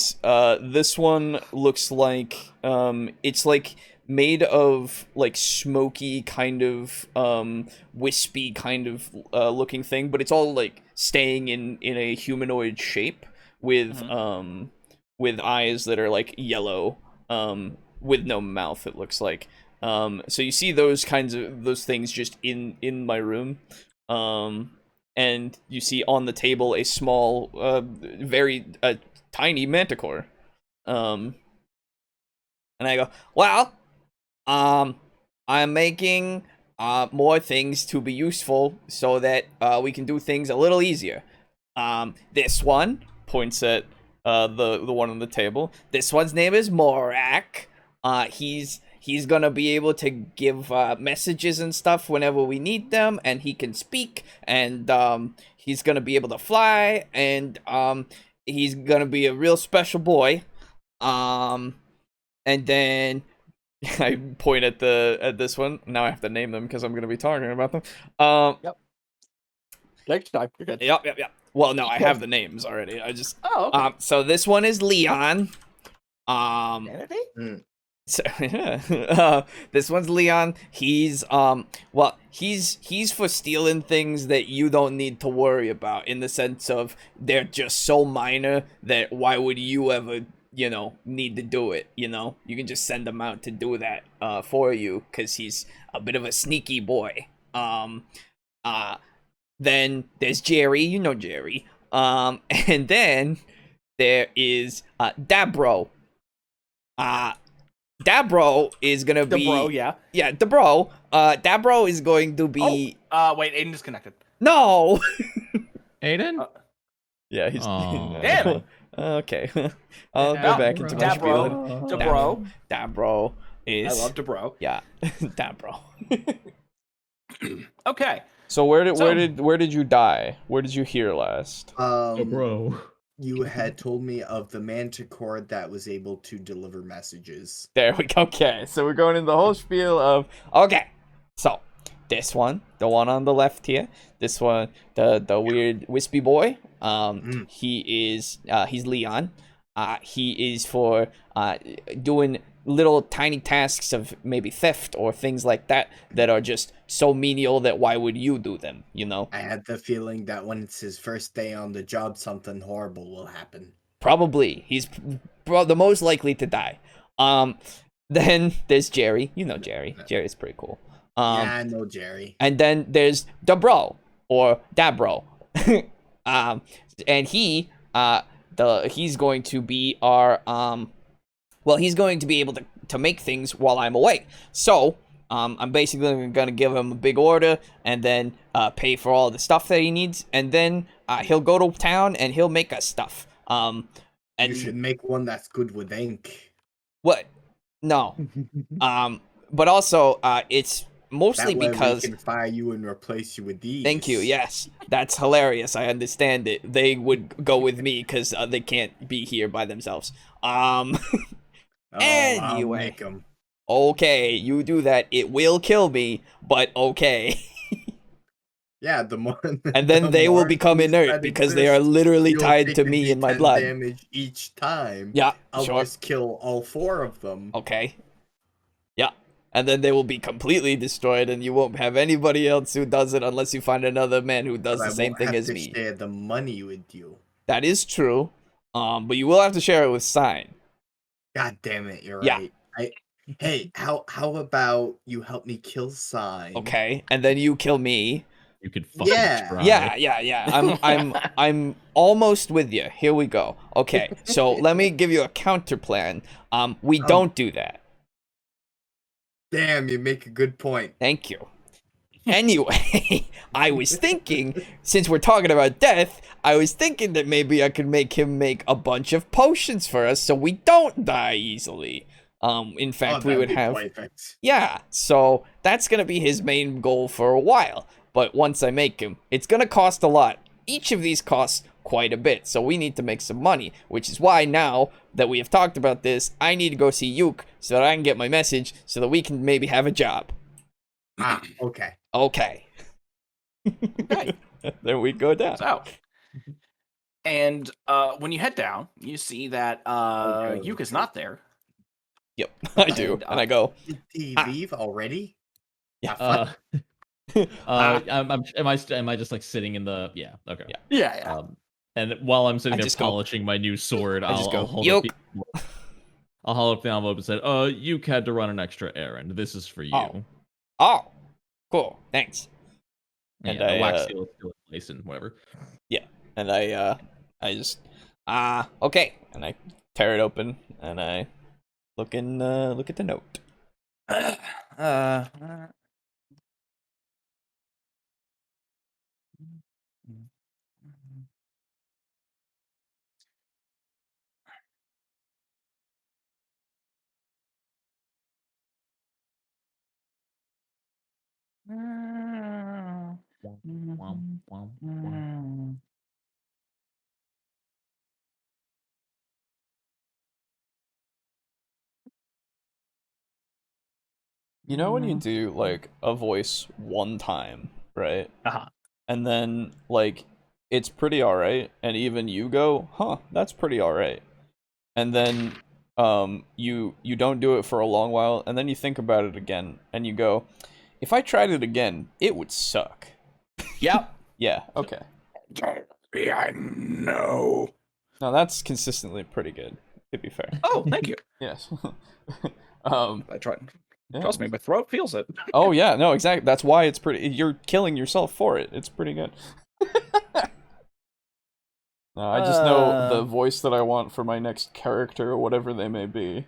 this one looks like it's like made of like smoky kind of wispy kind of looking thing, but it's all like staying in a humanoid shape with eyes that are like yellow with no mouth, it looks like. So you see those things just in my room. And you see on the table a small very tiny manticore. And I go, well, I'm making more things to be useful so that we can do things a little easier. This one points at the one on the table. This one's name is Morak. He's gonna be able to give messages and stuff whenever we need them, and he can speak, and he's gonna be able to fly, and he's gonna be a real special boy. And then I point at this one. Now I have to name them because I'm gonna be talking about them. Yep. Next time, you're good. Yep. Well, no, I have the names already. I just okay. So this one is Leon. So, this one's Leon. He's he's for stealing things that you don't need to worry about, in the sense of they're just so minor that why would you ever need to do it? You can just send him out to do that for you, because he's a bit of a sneaky boy. Then there's Jerry, Jerry. And then there is Dabro. Dabro is gonna be Dabro, yeah. Yeah, Dabro. Dabro is going to be wait, Aiden disconnected. No. Aiden? Yeah, he's Damn it. Okay. I'll go back into my spiel. Dabro is I love Dabro. Yeah. Dabro. Okay. So where did you die? Where did you hear last? Bro. You had told me of the manticore that was able to deliver messages. There we go. Okay, so we're going in the whole spiel of so this one, the one on the left here, this one, the weird wispy boy. He's Leon. He is for doing little tiny tasks of maybe theft or things like that are just so menial that why would you do them, I had the feeling that when it's his first day on the job, something horrible will happen. Probably. He's the most likely to die. Then there's Jerry. Jerry. Jerry's pretty cool. Yeah, I know Jerry. And then there's Dabro or Dabro. And he's going to be our he's going to be able to make things while I'm away. So, I'm basically going to give him a big order and then pay for all the stuff that he needs, and then he'll go to town and he'll make us stuff. And you should make one that's good with ink. What? No. But also, it's mostly that way because we can fire you and replace you with these. Thank you. Yes, that's hilarious. I understand it. They would go with me because they can't be here by themselves. Anyway, I'll make 'em. Okay, you do that. It will kill me, but okay. Yeah, the more. And then they will become inert because they are literally tied to me in my blood. Damage each time. Yeah, I'll sure. just kill all 4 of them. Okay. Yeah. And then they will be completely destroyed, and you won't have anybody else who does it unless you find another man who does the same thing as me. I won't have to share the money with you. That is true. But you will have to share it with Sign. God damn it, you're Yeah. right. Hey, how about you help me kill Sign? Okay, and then you kill me. You could fucking try. Yeah. I'm almost with you. Here we go. Okay, so let me give you a counter plan. We don't do that. Damn, you make a good point. Thank you. Anyway, I was thinking, since we're talking about death, I was thinking that maybe I could make him make a bunch of potions for us so we don't die easily. In fact, we would have... Perfect. Yeah, so that's gonna be his main goal for a while. But once I make him, it's gonna cost a lot. Each of these costs quite a bit, so we need to make some money, which is why now that we have talked about this, I need to go see Yuke so that I can get my message so that we can maybe have a job. Okay. Okay. Okay. There we go down. So, and when you head down, you see that Yuke is not there. Yep, I do, and I go. Did he leave already? Yeah. Am I just like sitting in the? Yeah. Okay. Yeah. And while I'm sitting I there just go- polishing my new sword, I just go, I'll hold "Yoke." I'll hold up the envelope and say, Yuke had to run an extra errand. This is for you." Oh, cool. Thanks. Yeah, And the I, wax seal is still in place and whatever. Yeah, and I just okay, and I tear it open and I look at the note. You know when you do like a voice one time, right? And then like it's pretty alright, and even you go, huh, that's pretty alright. And then you don't do it for a long while, and then you think about it again, and you go, if I tried it again, it would suck. Yep. Yeah, okay. I know. No, that's consistently pretty good, to be fair. Oh, thank you. Yes. I tried. Yeah. Trust me, my throat feels it. Oh yeah, no, exactly. That's why it's pretty. You're killing yourself for it. It's pretty good. No, I just know the voice that I want for my next character, or whatever they may be,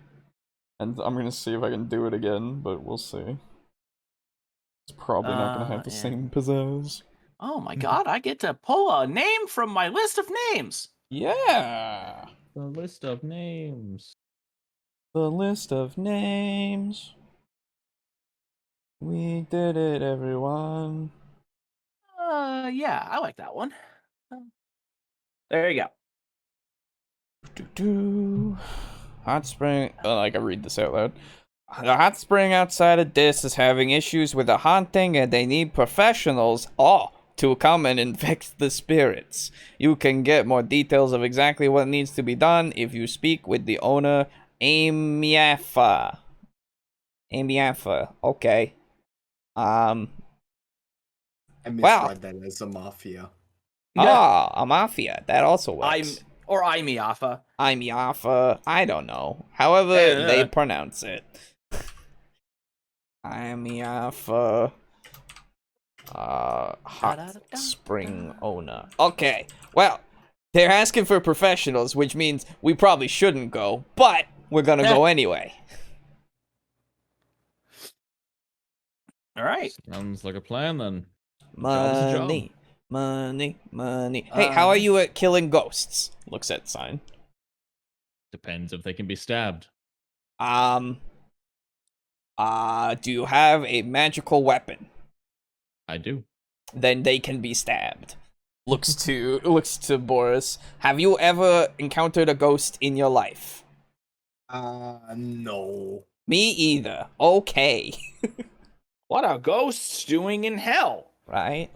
and I'm gonna see if I can do it again, but we'll see. It's probably not gonna have the same pizzazz. Oh my god, I get to pull a name from my list of names. Yeah. The list of names. The list of names. We did it, everyone. Yeah, I like that one. There you go. Hot spring. I can read this out loud. The hot spring outside of this is having issues with the haunting, and they need professionals to come and infect the spirits. You can get more details of exactly what needs to be done if you speak with the owner, Amiafa. Okay. I misread that as a mafia. A mafia. That also works. I'm Miafa. Amiafa. I don't know. However they pronounce it. Amiafa. Hot spring owner. Okay. Well, they're asking for professionals, which means we probably shouldn't go, but we're gonna go anyway. All right. Sounds like a plan then. Money. Hey, how are you at killing ghosts? Looks at sign. Depends if they can be stabbed. Do you have a magical weapon? I do. Then they can be stabbed. Looks to Boris. Have you ever encountered a ghost in your life? No. Me either. Okay. What are ghosts doing in hell? Right?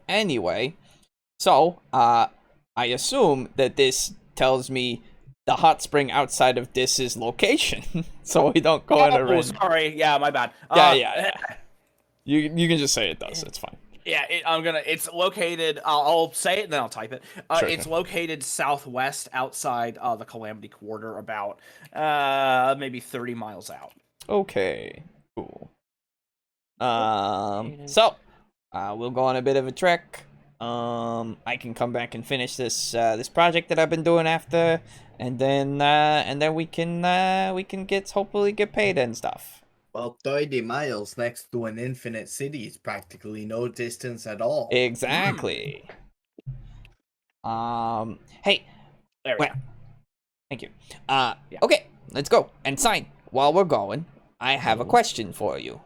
Anyway. So, I assume that this tells me the hot spring outside of this location. So we don't go in a random... sorry. Yeah, my bad. Yeah. You can just say it does. It's fine. Yeah, it's located. I'll say it and then I'll type it. It's Sure. located southwest outside the Calamity Quarter, about maybe 30 miles out. Okay. Cool. So we'll go on a bit of a trek. I can come back and finish this project that I've been doing after, and then we can hopefully get paid and stuff. Well, 30 miles next to an infinite city is practically no distance at all. Exactly. Hey, There we well, go. thank you. Yeah. Okay, let's go and sign. While we're going, I have a Oh. question for you.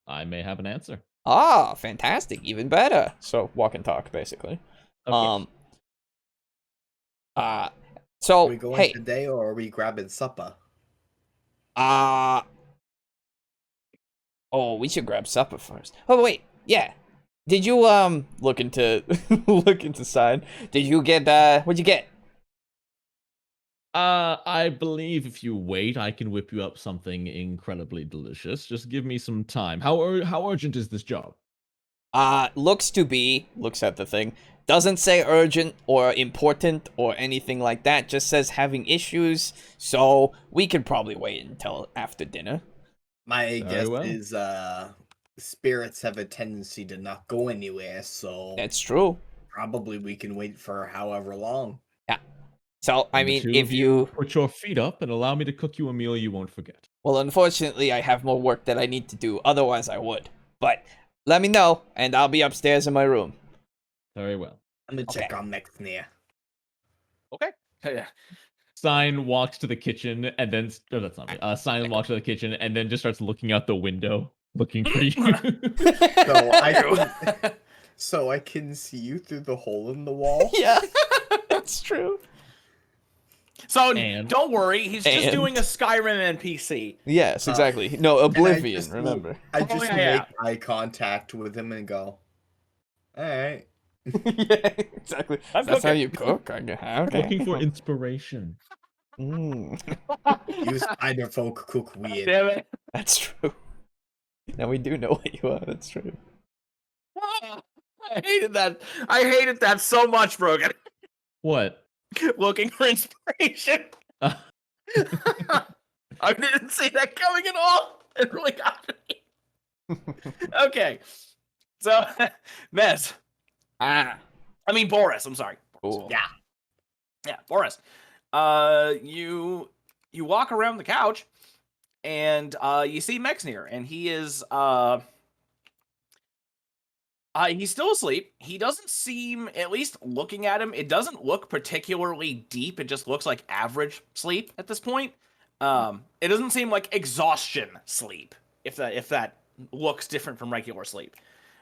I may have an answer. Ah, fantastic, even better. So walk and talk, basically. Of course. So Are we going hey, today or are we grabbing supper? oh, we should grab supper first. Oh wait, yeah. Did you look into look into sign? Did you get what'd you get? I believe if you wait, I can whip you up something incredibly delicious. Just give me some time. How urgent is this job? Looks at the thing. Doesn't say urgent or important or anything like that. Just says having issues. So we could probably wait until after dinner. My guess well. is spirits have a tendency to not go anywhere, so That's true. probably we can wait for however long. Yeah. So I And the mean, two if of you put your feet up and allow me to cook you a meal you won't forget. well, unfortunately, I have more work that I need to do. Otherwise, I would. But let me know, and I'll be upstairs in my room. Very well. I'm gonna check Okay. on next near. Okay. Yeah. Sign walks to the kitchen and then oh, that's not me. Sign walks to the kitchen and then just starts looking out the window, looking for you. So I can see you through the hole in the wall. Yeah, that's true. So And- don't worry, he's just and- doing a Skyrim NPC. Yes, exactly. No, Oblivion. just- Remember. I just yeah. make eye contact with him and go, "Alright." Yeah, exactly. I'm That's how cooking. you cook. Okay. Looking for inspiration. Mm, You spider folk cook weird. Damn it. that's true. Now we do know what you are. That's true. I hated that. I hated that so much, Brogan. What? Looking for inspiration. I didn't see that coming at all. It really got me. Okay. So, Mez. I mean, Boris. I'm sorry. Cool. Yeah, Boris. You walk around the couch, and you see Mexnir, and he is he's still asleep. He doesn't seem, at least looking at him, it doesn't look particularly deep. It just looks like average sleep at this point. It doesn't seem like exhaustion sleep, if that looks different from regular sleep.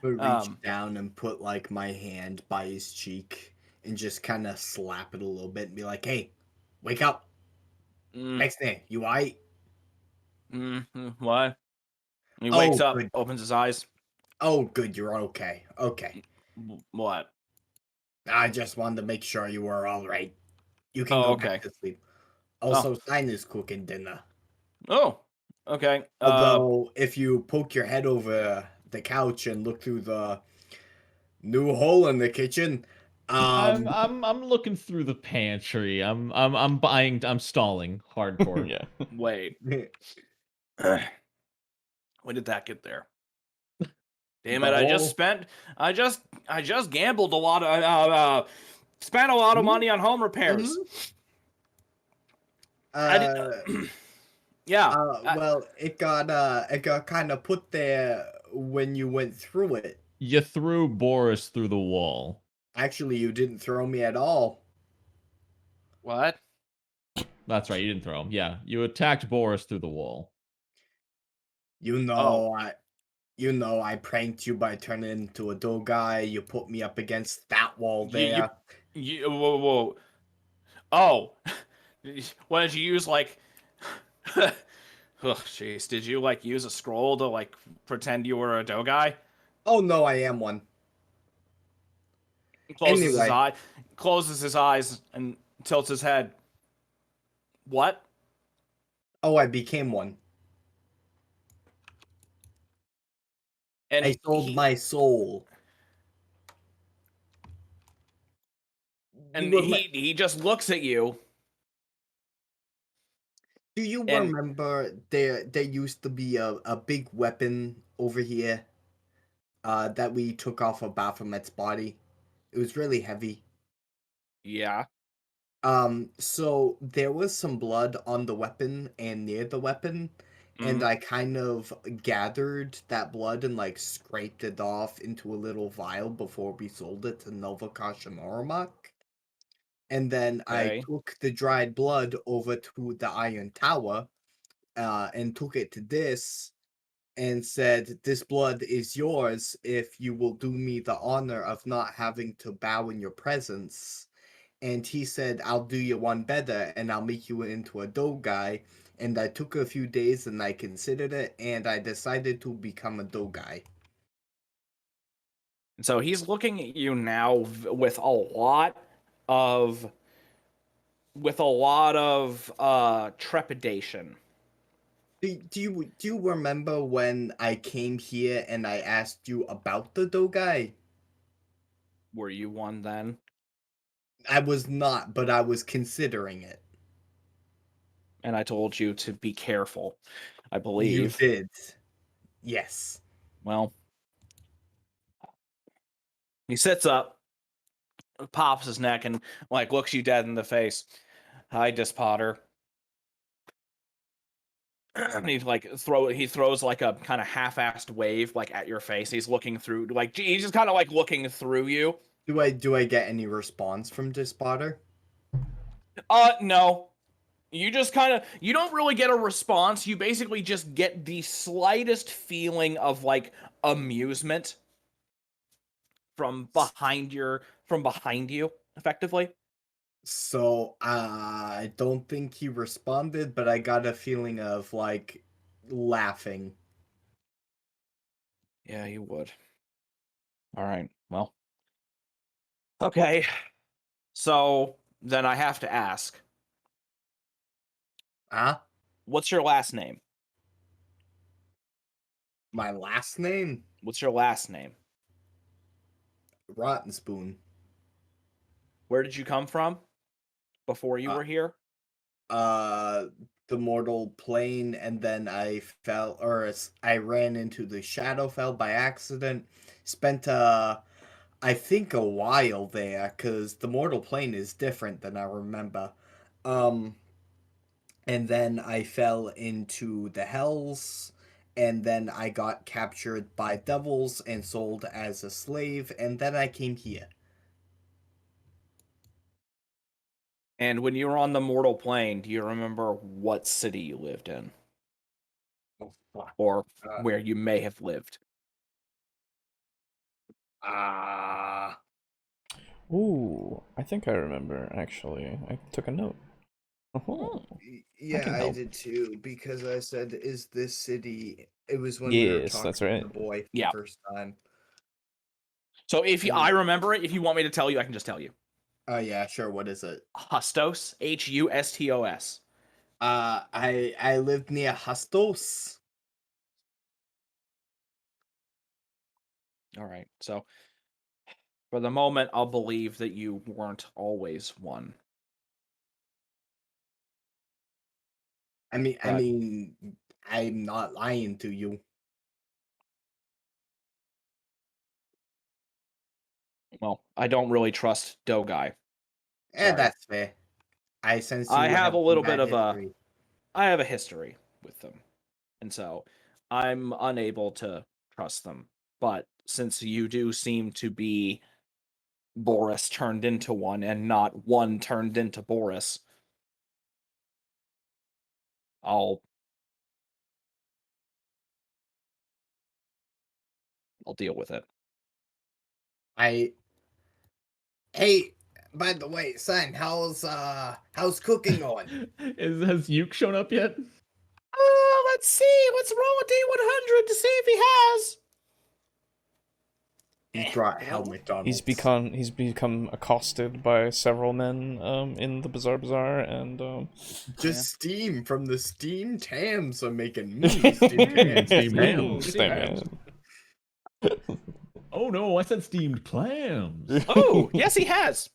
I reach down and put like my hand by his cheek and just kind of slap it a little bit and be like, "Hey, wake up! Next day, you alright?" What? He wakes up, good. opens his eyes. Oh, good, you're okay. Okay, What? I just wanted to make sure you were all right. You can Oh, go okay. back to sleep. Also, Stein is cooking dinner. Oh, okay. Although, if you poke your head over the couch and look through the new hole in the kitchen, I'm looking through the pantry. I'm stalling hardcore. Yeah. Wait. When did that get there? Damn it! I just gambled a lot of spent a lot of money on home repairs. Yeah. Well, it got kind of put there when you went through it. You threw Boris through the wall. Actually, you didn't throw me at all. What? That's right, you didn't throw him. Yeah, you attacked Boris through the wall. You know, I pranked you by turning into a dough guy. You put me up against that wall there. Whoa. Oh, what did you use? Like, oh, jeez, did you like use a scroll to like pretend you were a dough guy? Oh no, I am one. Closes his eyes and tilts his head. What? Oh, I became one. And I sold my soul. And he just looks at you. Do you remember there used to be a big weapon over here that we took off of Baphomet's body? It was really heavy. Yeah. So there was some blood on the weapon and near the weapon, and I kind of gathered that blood and like scraped it off into a little vial before we sold it to Nova Kashimaramak. And then I took the dried blood over to the Iron Tower and took it to this and said, "This blood is yours if you will do me the honor of not having to bow in your presence." And he said, "I'll do you one better and I'll make you into a Dogai." And I took a few days and I considered it and I decided to become a Dogai. So he's looking at you now with a lot of trepidation. Do you remember when I came here and I asked you about the Dogai? Were you one then? I was not, but I was considering it. And I told you to be careful, I believe. You did. Yes. Well, he sits up, pops his neck, and like looks you dead in the face. "Hi, Dispotter." And he throws like a kind of half-assed wave like at your face. He's looking through, like he's just kind of like looking through you. Do I get any response from Dispotter? No. You just you don't really get a response. You basically just get the slightest feeling of like amusement from behind you, effectively. So I don't think he responded, but I got a feeling of like laughing. Yeah, you would. All right. Well. Okay. So then I have to ask. What's your last name? My last name? What's your last name? Rotten Spoon. Where did you come from before you were here? The mortal plane, and then I ran into the Shadowfell by accident. Spent I think a while there, because the mortal plane is different than I remember. And then I fell into the Hells, and then I got captured by devils and sold as a slave, and then I came here. And when you were on the mortal plane, do you remember what city you lived in? Or where you may have lived? Ooh, I think I remember, actually. I took a note. Oh, yeah, I did too, because I said, "Is this city?" It was when we were talking that's right. to the boy for the first time. So if I remember it, if you want me to tell you, I can just tell you. Oh yeah, sure. What is it? Hustos, Hustos. I lived near Hustos. All right. So for the moment, I'll believe that you weren't always one. I mean, I'm not lying to you. Well, I don't really trust Dogai. That's fair. I sense you I have a little bit of history. I have a history with them. And so I'm unable to trust them. But since you do seem to be Boris turned into one and not one turned into Boris, I'll deal with it. Hey, by the way, son, how's cooking going? Has Yuke shown up yet? Let's see. Let's roll a D100 to see if he has. He brought helmet on. He's become accosted by several men in the Bazaar, and steam from the steam tams are making me steam tams. Oh no, I said steamed clams. Oh, yes, he has.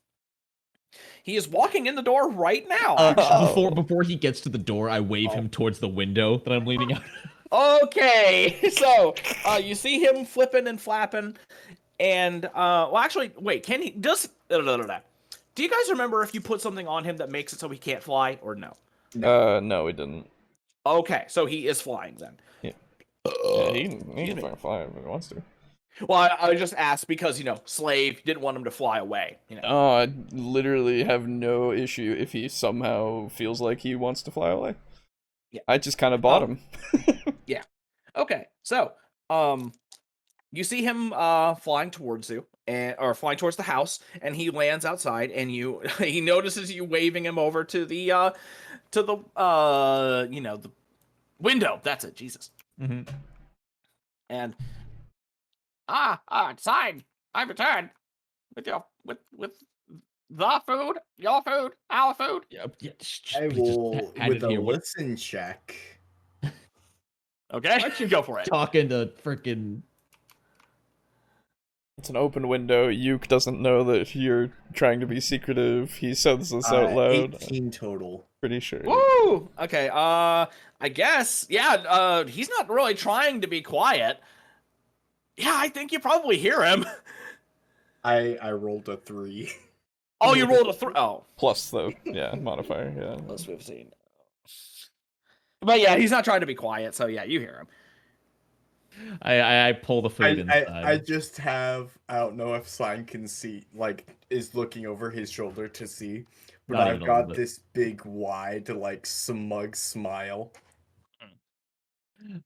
He is walking in the door right now. Before he gets to the door, I wave him towards the window that I'm leaning out. Okay, so you see him flipping and flapping, and well, actually, wait, can he? Do you guys remember if you put something on him that makes it so he can't fly, or no? No, we didn't. Okay, so he is flying then. Yeah, he can fly if he wants to. Well, I just asked because, slave didn't want him to fly away. Oh, I literally have no issue if he somehow feels like he wants to fly away. Yeah. I just kind of bought him. Yeah. Okay, so, you see him flying towards you, or flying towards the house, and he lands outside, and he notices you waving him over to the the window. That's it, Jesus. Mm-hmm. And sign. I returned with the food, your food, our food. Yeah, I will with a listen check. Okay, why don't you go for it. Talking to freaking. It's an open window. Yuke doesn't know that you're trying to be secretive. He says this out loud. 18 total. Pretty sure. Woo! Okay, I guess, yeah, he's not really trying to be quiet. Yeah, I think you probably hear him. I rolled a 3. Oh, you rolled a 3. Oh. Plus the, modifier, yeah. Plus 15. But yeah, he's not trying to be quiet, so yeah, you hear him. I pull the food inside. I just have, I don't know if Sign can see, is looking over his shoulder to see, but I've got this big wide, smug smile.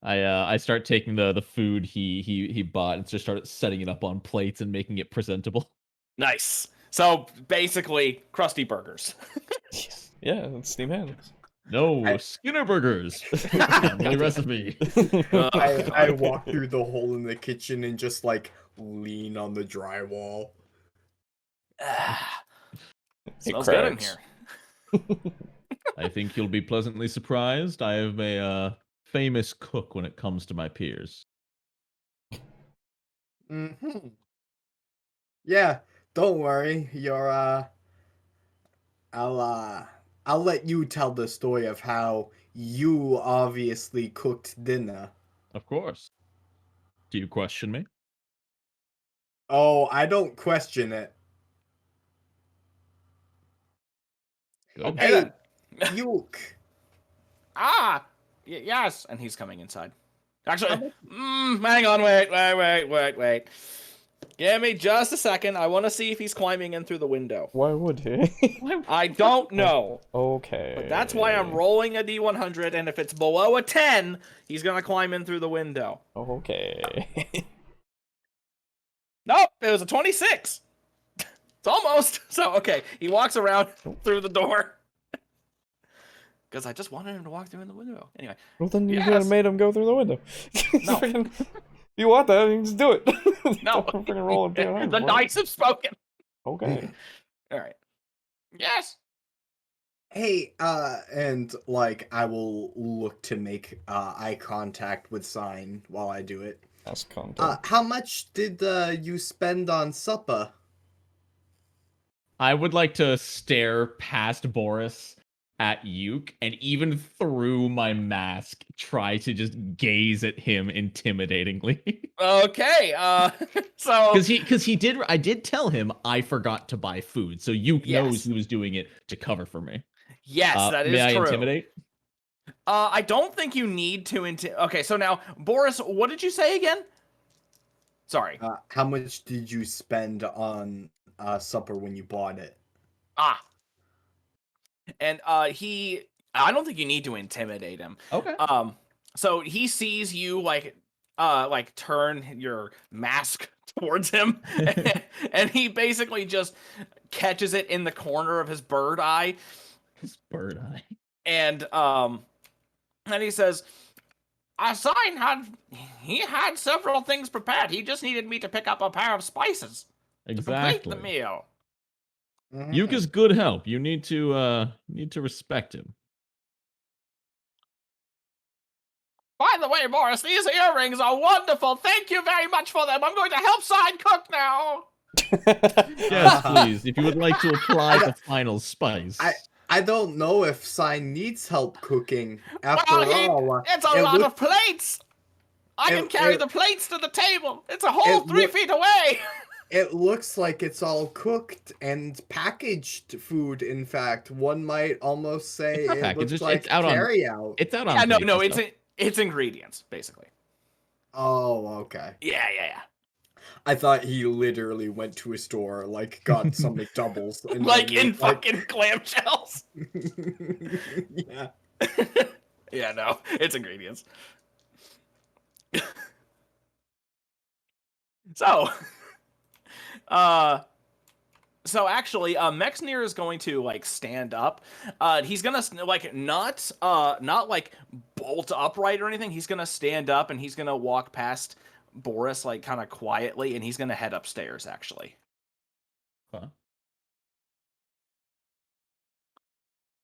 I start taking the food he bought and just start setting it up on plates and making it presentable. Nice. So basically, crusty burgers. Yeah, it's steam hands. No, Skinner burgers. Family recipe. I walk through the hole in the kitchen and just lean on the drywall. Smells good in here. I think you'll be pleasantly surprised. I am a famous cook when it comes to my peers. Mm-hmm. Yeah, don't worry. I'll let you tell the story of how you obviously cooked dinner. Of course. Do you question me? Oh, I don't question it. Good. Okay, Hey, Yuke. Yes, and he's coming inside. Actually, hang on, wait. Give me just a second. I want to see if he's climbing in through the window. Why would he? I don't know. Okay. But that's why I'm rolling a D100, and if it's below a 10, he's gonna climb in through the window. Okay. Nope, it was a 26. It's almost. So, okay, he walks around through the door. Because I just wanted him to walk through in the window. Anyway. Well, then you could have made him go through the window. No. If you want that, you can just do it. No. Don't freaking roll it down. The dice have spoken. Okay. All right. Yes. Hey, and I will look to make eye contact with Sign while I do it. That's content. How much did you spend on supper? I would like to stare past Boris at Yuke and even through my mask try to just gaze at him intimidatingly. Okay, so because I did tell him I forgot to buy food, so Yuke knows he was doing it to cover for me. Yes, that is may I true. Intimidate? I don't think you need to okay, so now, Boris, what did you say again? Sorry. How much did you spend on supper when you bought it? And I don't think you need to intimidate him. Okay. So he sees you turn your mask towards him, and he basically just catches it in the corner of his bird eye. His bird eye. And he says, Sign had several things prepared. He just needed me to pick up a pair of spices to complete the meal. Mm-hmm. Yuke is good help. You need to respect him. By the way, Boris, these earrings are wonderful. Thank you very much for them. I'm going to help Sign cook now. Yes, please. If you would like to apply the final spice. I don't know if Sign needs help cooking. After all, it's a lot of plates. I can carry the plates to the table. It's a whole 3 feet away. It looks like it's all cooked and packaged food. In fact, one might almost say It's not it packaged. looks like It's out on. carry out. It's out Yeah, on. no, stuff. it's ingredients basically. Oh, okay. Yeah. I thought he literally went to a store, like got some McDoubles, and Like then in fucking clamshells. yeah. Yeah, no, it's ingredients. So, so actually, Mexnir is going to like stand up. He's gonna like not like bolt upright or anything. He's gonna stand up and he's gonna walk past Boris like kind of quietly, and he's gonna head upstairs. Actually, Huh?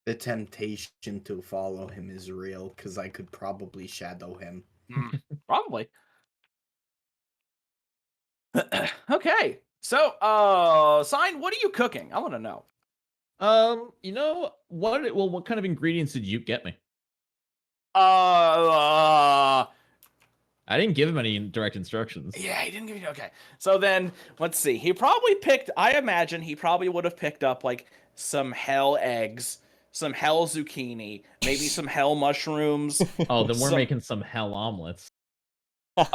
The temptation to follow him is real, because I could probably shadow him. probably. Okay, so Sign, what are you cooking? I want to know. You know what? Well, what kind of ingredients did you get me? I didn't give him any direct instructions. Yeah, he didn't give you. Okay, so then let's see. He probably picked. I imagine he probably would have picked up like some hell eggs, some hell zucchini, maybe some hell mushrooms. Oh, then we're making some hell omelets.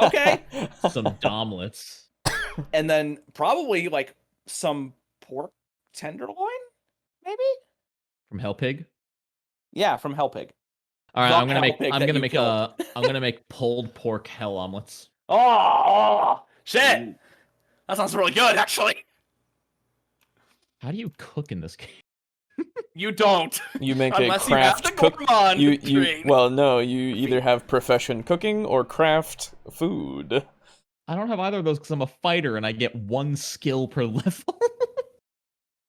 Okay, Some domlets. and then probably like some pork tenderloin, maybe. From Hell Pig. Yeah, from Hell Pig. All right, The I'm gonna hell make. pig I'm that gonna you make killed. I'm gonna make pulled pork hell omelets. Oh shit! That sounds really good, actually. How do you cook in this game? You don't. You make Unless a you have craft the cook. gourmand You train. well, no, you either have profession cooking or craft food. I don't have either of those because I'm a fighter and I get 1 skill per level.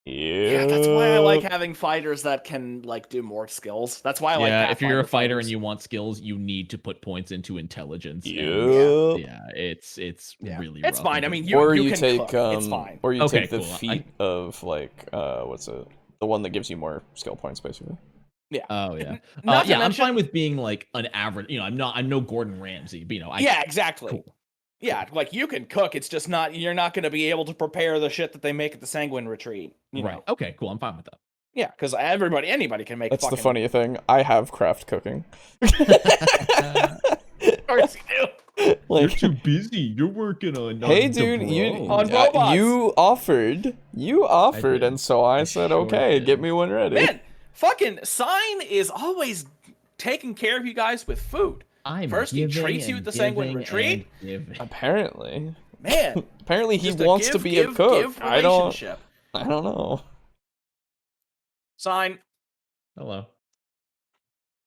Yeah, that's why I like having fighters that can like do more skills. That's why I like. Yeah, if you're a Pathfinder fighter fighters. and you want skills, you need to put points into intelligence. and- Yep. yeah, it's Yeah. really. It's rough fine. and I mean, difficult. you Or you can take cook. It's fine. or you Okay, take the cool. feat of like what's it? The one that gives you more skill points, basically. Oh yeah, Not to yeah. I'm mention- fine with being like an average. You know, I'm no Gordon Ramsay, but Yeah, exactly. Cool. Yeah, like you can cook. It's just not you're not going to be able to prepare the shit that they make at the Sanguine Retreat. You Right. know? Okay. Cool. I'm fine with that. Yeah, because anybody can make. That's fucking... the funny thing. I have craft cooking. Of course you do. Like, You're too busy. You're working on. hey, dude, On robots. you offered, did. and so I I said, sure okay, did. get me one ready. Man, fucking Sign is always taking care of you guys with food. I'm First he giving treats you and at the Sanguine giving Retreat. and giving. Apparently, Man, apparently he just a wants to give, be give, a cook. give I don't relationship. know. Sign. Hello.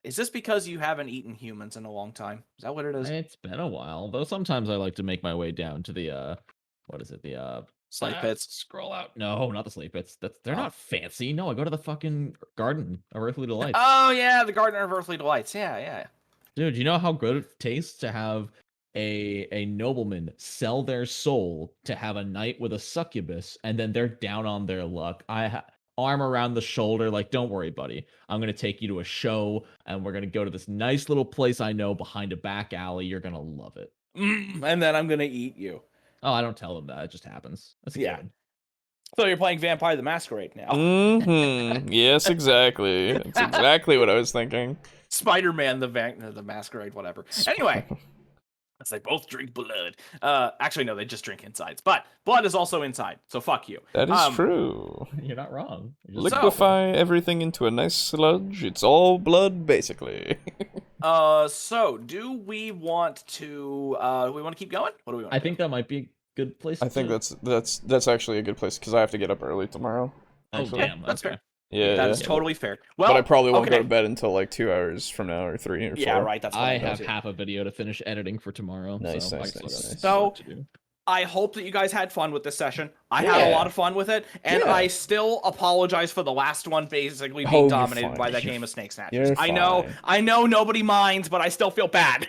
Is this because you haven't eaten humans in a long time? Is that what it is? It's been a while, though. Sometimes I like to make my way down to the what is it? The Slave pits. Scroll out. No, not the slave pits. They're Oh. not fancy. No, I go to the fucking garden of Earthly Delights. Oh yeah, the Gardener of Earthly Delights. Yeah. Dude, you know how good it tastes to have a nobleman sell their soul to have a night with a succubus, and then they're down on their luck. Arm around the shoulder, like, don't worry, buddy. I'm gonna take you to a show, and we're gonna go to this nice little place I know behind a back alley. You're gonna love it. And then I'm gonna eat you. Oh, I don't tell them that. It just happens. That's a Yeah. kid. So you're playing Vampire the Masquerade now. Mm-hmm. Yes, exactly. That's exactly what I was thinking. Spider-Man the Masquerade, whatever. Anyway, as they both drink blood. Actually, no, they just drink insides. But blood is also inside, so fuck you. That is true. You're not wrong. You're just- Liquefy everything into a nice sludge. It's all blood, basically. So do we want to keep going? What do we want? I think that might be a good place. I think to... that's actually a good place because I have to get up early tomorrow. Oh, actually. damn. That's okay. fair. Yeah, That yeah. is totally fair. Well, But I probably won't okay. go to bed until like 2 hours from now, or 3 or 4. Yeah, right. That's what I I'm have going to. half a video to finish editing for tomorrow. Nice, so nice, I nice, still got nice. So- work to do. I hope that you guys had fun with this session. I had a Yeah. lot of fun with it, and Yeah. I still apologize for the last one basically Oh, being you're dominated fine. by that You're game of Snake Snatchers. you're I know nobody minds, but I still feel bad.